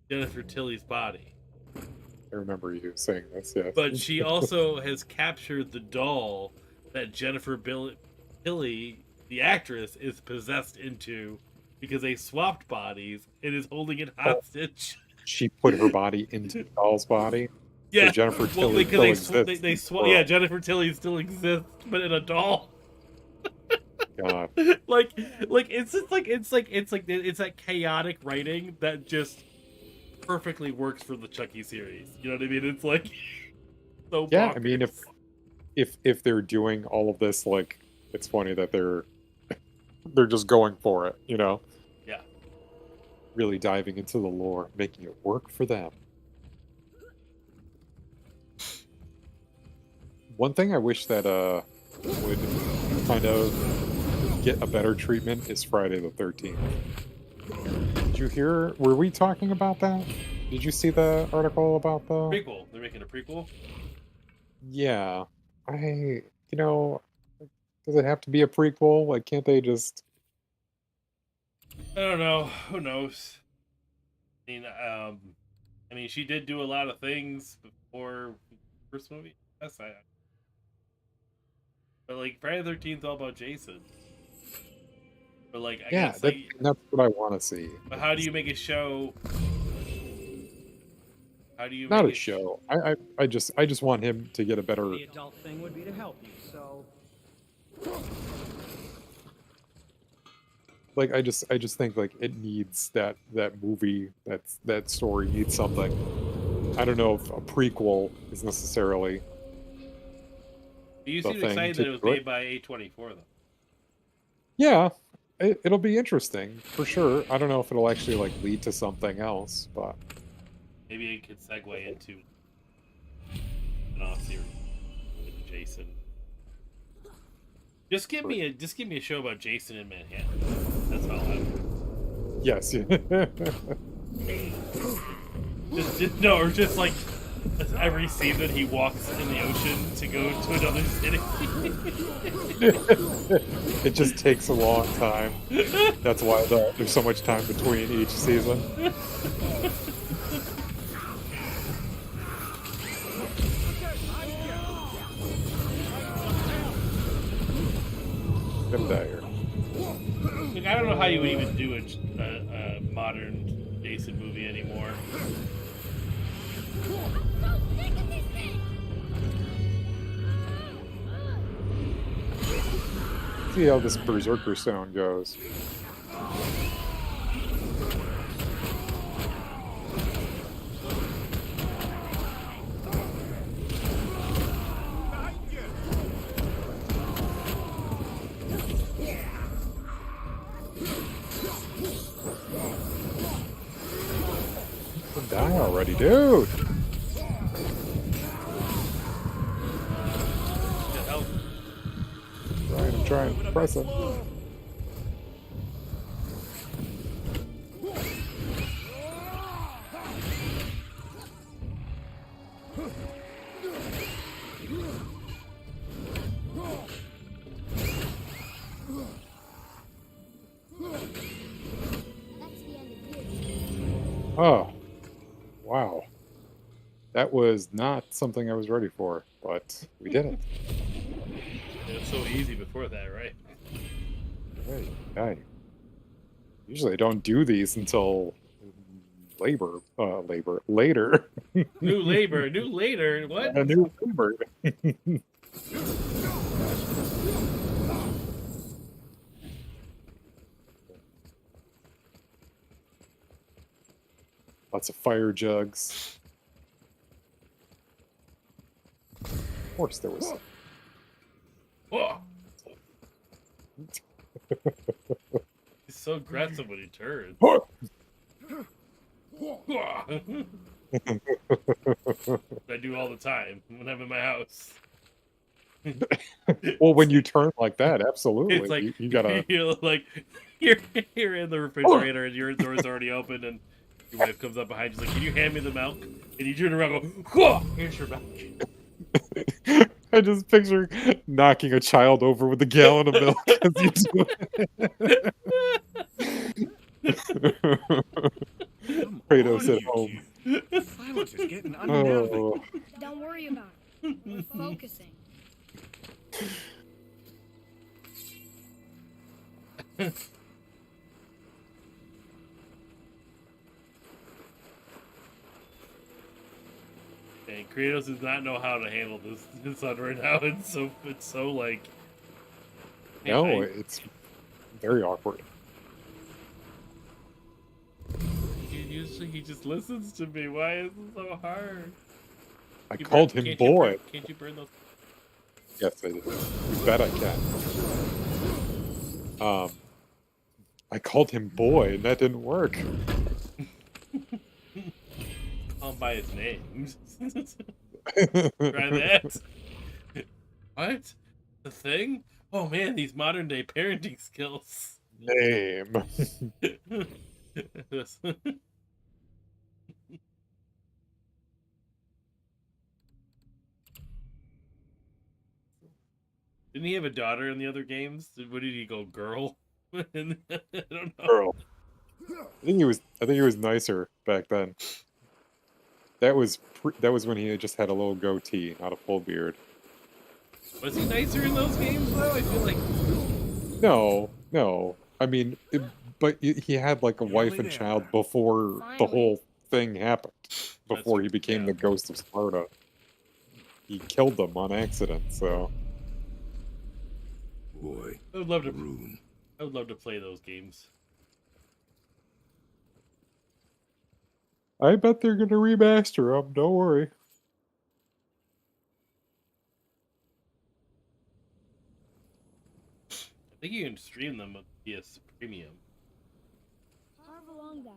Jennifer Tilly's body. I remember you saying this, yes. But she also has captured the doll that Jennifer Tilly, the actress, is possessed into because they swapped bodies and is holding it hostage. She put her body into the doll's body. Yeah, so Jennifer Tilly still exists. Yeah, Jennifer Tilly still exists, but in a doll. God. like it's just like it's that chaotic writing that just perfectly works for the Chucky series. You know what I mean? It's like so Yeah, bonkers. I mean if they're doing all of this, like it's funny that they're just going for it, Yeah. Really diving into the lore, making it work for them. One thing I wish that would kind of get a better treatment is Friday the 13th. Did you hear? Were we talking about that? Did you see the article about the Prequel. They're making a prequel. Yeah, does it have to be a prequel? Like, can't they just? I don't know. Who knows? I mean, she did do a lot of things before the first movie. That's not. But like Friday the 13th, all about Jason. But like, I guess that's what I want to see. But how do you make a show? How do you Not make a show? I just want him to get a better. The adult thing would be to help you, so. Like I just think like it needs that movie that story needs something. I don't know if a prequel is necessarily. You the seem thing excited to that it was do it. made by A24 though. Yeah, It'll be interesting for sure. I don't know if it'll actually like lead to something else, but Maybe it could segue into an off series with Jason. Just give me a show about Jason in Manhattan. That's all I'm. yes. Just no, or just like every season he walks in the ocean to go to another city. It just takes a long time. That's why there's so much time between each season. Get him down here. Like, I don't know how you would even do a modern Jason movie anymore. See how this Berserker Stone goes. Die already, dude! I'm trying to press him. Oh, wow. That was not something I was ready for, but we did it. It was so easy before that, right? Hey. Usually I don't do these until later. New later, what? A new labor. Lots of fire jugs. Of course there was. Whoa. He's so aggressive when he turns. I do all the time when I'm in my house. Well, when you turn like that, absolutely. It's like you gotta. You're like you're in the refrigerator and your door's already open and your wife comes up behind you like, "Can you hand me the milk?" And you turn around and go, "Here's your milk." I just picture knocking a child over with a gallon of milk as you do it. Kratos at home. Silence is getting unnerving. Oh, Don't worry about it. We're focusing. And Kratos does not know how to handle this son right now. It's so like. no, it's very awkward. He just listens to me. Why is it so hard? I called him boy. Can't you burn those? Yes, I did. You bet I can. I called him boy, and that didn't work. Call him by his name. Try that. What? The thing? Oh man, these modern day parenting skills. Name. Didn't he have a daughter in the other games? What did he go, girl? I don't know. Girl. I think he was nicer back then. That was when he just had a little goatee, not a full beard. Was he nicer in those games though? I feel like No. I mean, but he had like a wife and child before the whole thing happened. Before he became the Ghost of Sparta. He killed them on accident, so. Boy, I would love to. Rune. I would love to play those games. I bet they're gonna remaster them. Don't worry. I think you can stream them Yes, premium. However long that.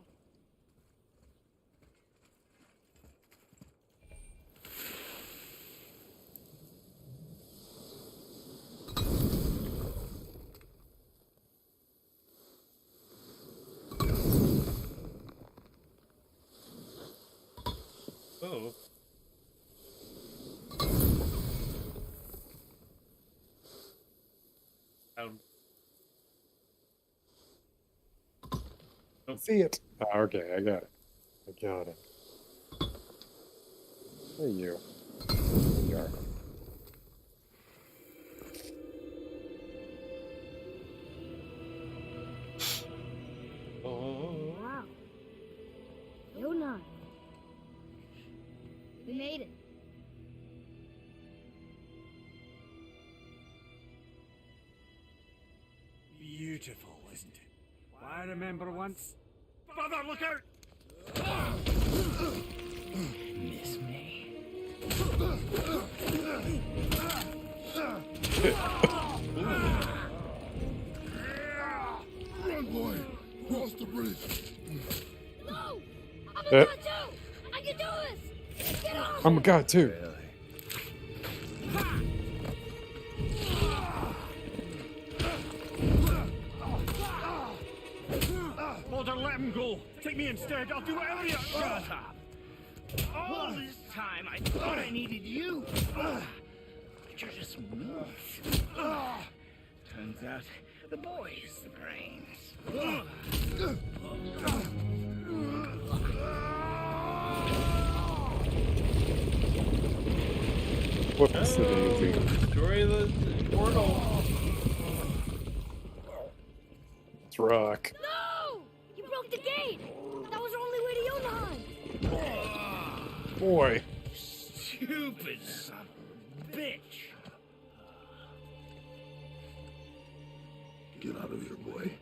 Oh. See it. Oh, okay, I got it. I got it. Hey, you. There you are. Oh. Wow. Yona. We made it. Beautiful, isn't it? I remember once. Brother, look out! Miss me? Run, boy! Cross the bridge! No! I'm a god too! I can do this! Get off! I'm a god too. Mulder, let him go! Take me instead! I'll do whatever you... Shut up! All this time I thought I needed you! But you're just smooth. Turns out the boy is the brains. Whoops, daisy. Destroy the portal. Let's rock. No! You broke the gate! That was our only way to Yonahan! Boy. Stupid son of a bitch! Get out of here, boy.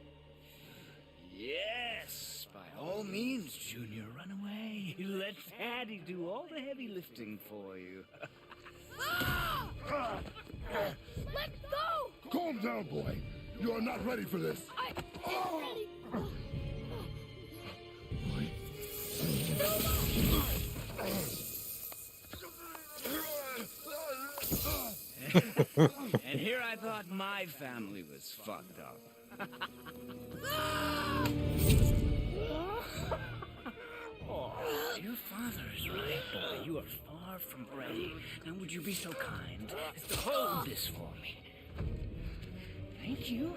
Yes, by all means, Junior, run away. Let Daddy do all the heavy lifting for you. Ah! Let go! Calm down, boy. You are not ready for this. I'm ready! And here I thought my family was fucked up. Oh, your father is right, boy. You are far from ready. Now would you be so kind as to hold this for me? Thank you.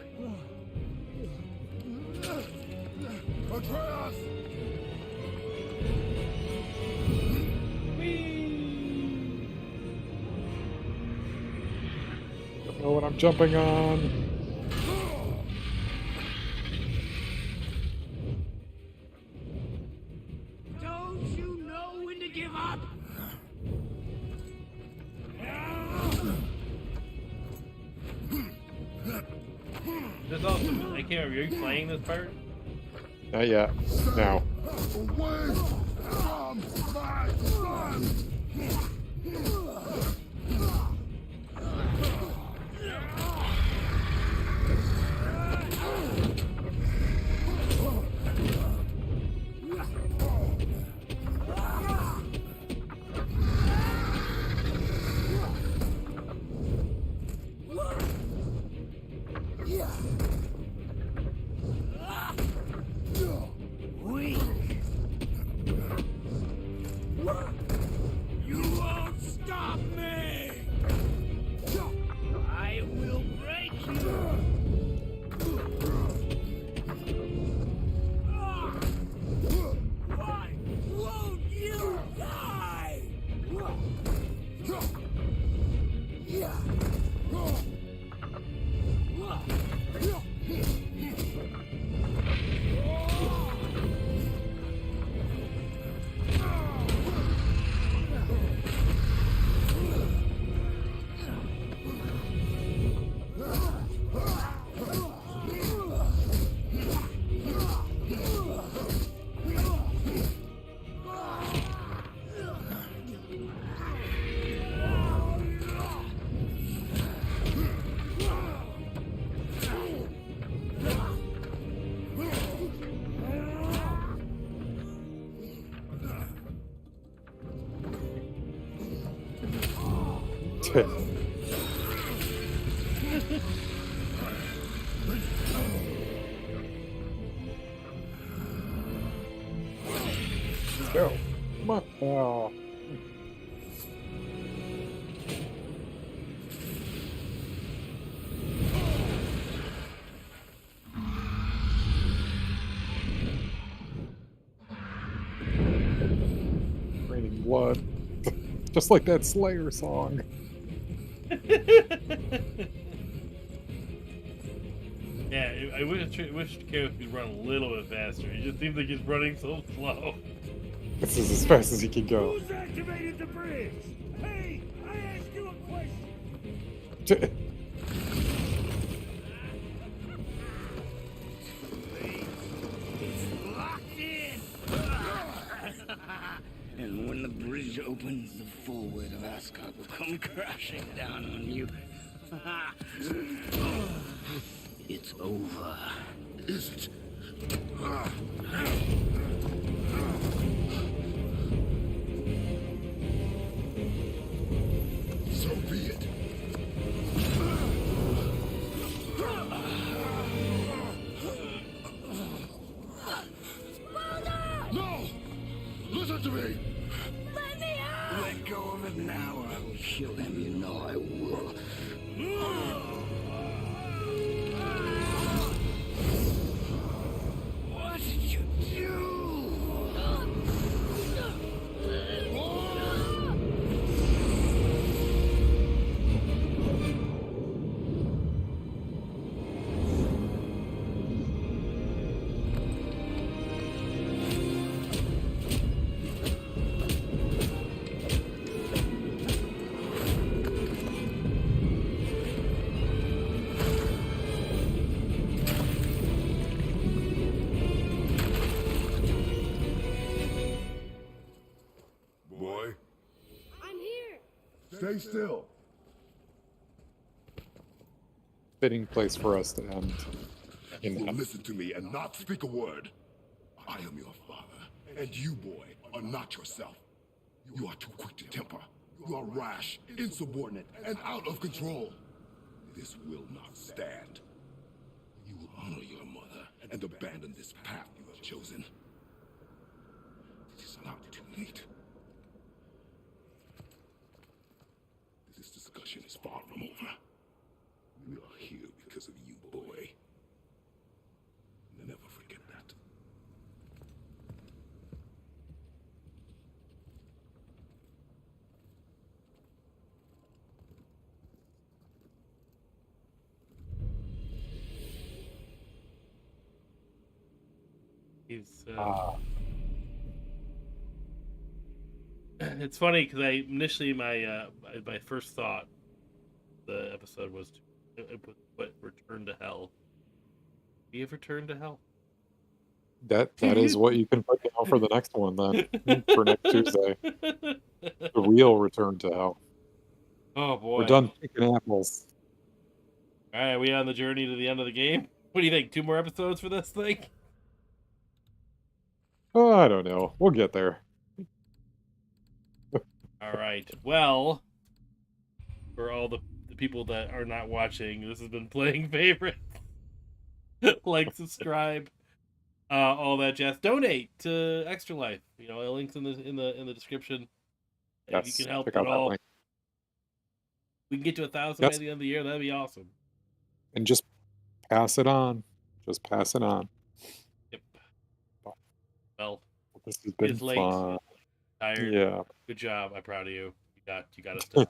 Atreus! Don't know what I'm jumping on. Don't you know when to give up? This also, I can't remember. Are you playing this part? Not yet. Now. Away from my son! Let's go. Come on. Oh. Raining blood. Just like that Slayer song. Yeah, I wish Kyo could run a little bit faster. He just seems like he's running so slow. This is as fast as he can go. Who's activated the bridge? Hey, I asked you a question. It's locked in. And when the bridge opens, the full weight of Ascot will come crashing down on you. It's over. Is it? So be it. No! Listen to me! Let me out! Let go of it now, or I will kill him. You know I will. What did you do? Boy, I'm here. stay still. Fitting place for us to end. You In will that. listen to me and not speak a word. I am your father, and you, boy, are not yourself. You are too quick to temper. You are rash, insubordinate, and out of control. This will not stand. You will honor your mother and abandon this path you have chosen. It is not too late. This discussion is far from over. We are here because of you, boy. Never forget that. He's. Ah, It's funny because initially my first thought the episode was to put Return to Hell. Do you ever turn to hell? that is what you can put down for the next one then. For next Tuesday. The real return to hell. Oh boy. We're done picking apples. All right, are we on the journey to the end of the game? What do you think? 2 more episodes for this thing? Oh, I don't know. We'll get there. All right. Well, for all the people that are not watching, this has been Playing Favorites. Like, subscribe, all that jazz. Donate to Extra Life. You know, links in the description. If you Yes, can help check at out that all, link. we can get to 1,000 Yes. by the end of the year. That'd be awesome. And just pass it on. Just pass it on. Yep. Well, This has been it's late. fun. Tired. Yeah. Good job. I'm proud of you. You got us done.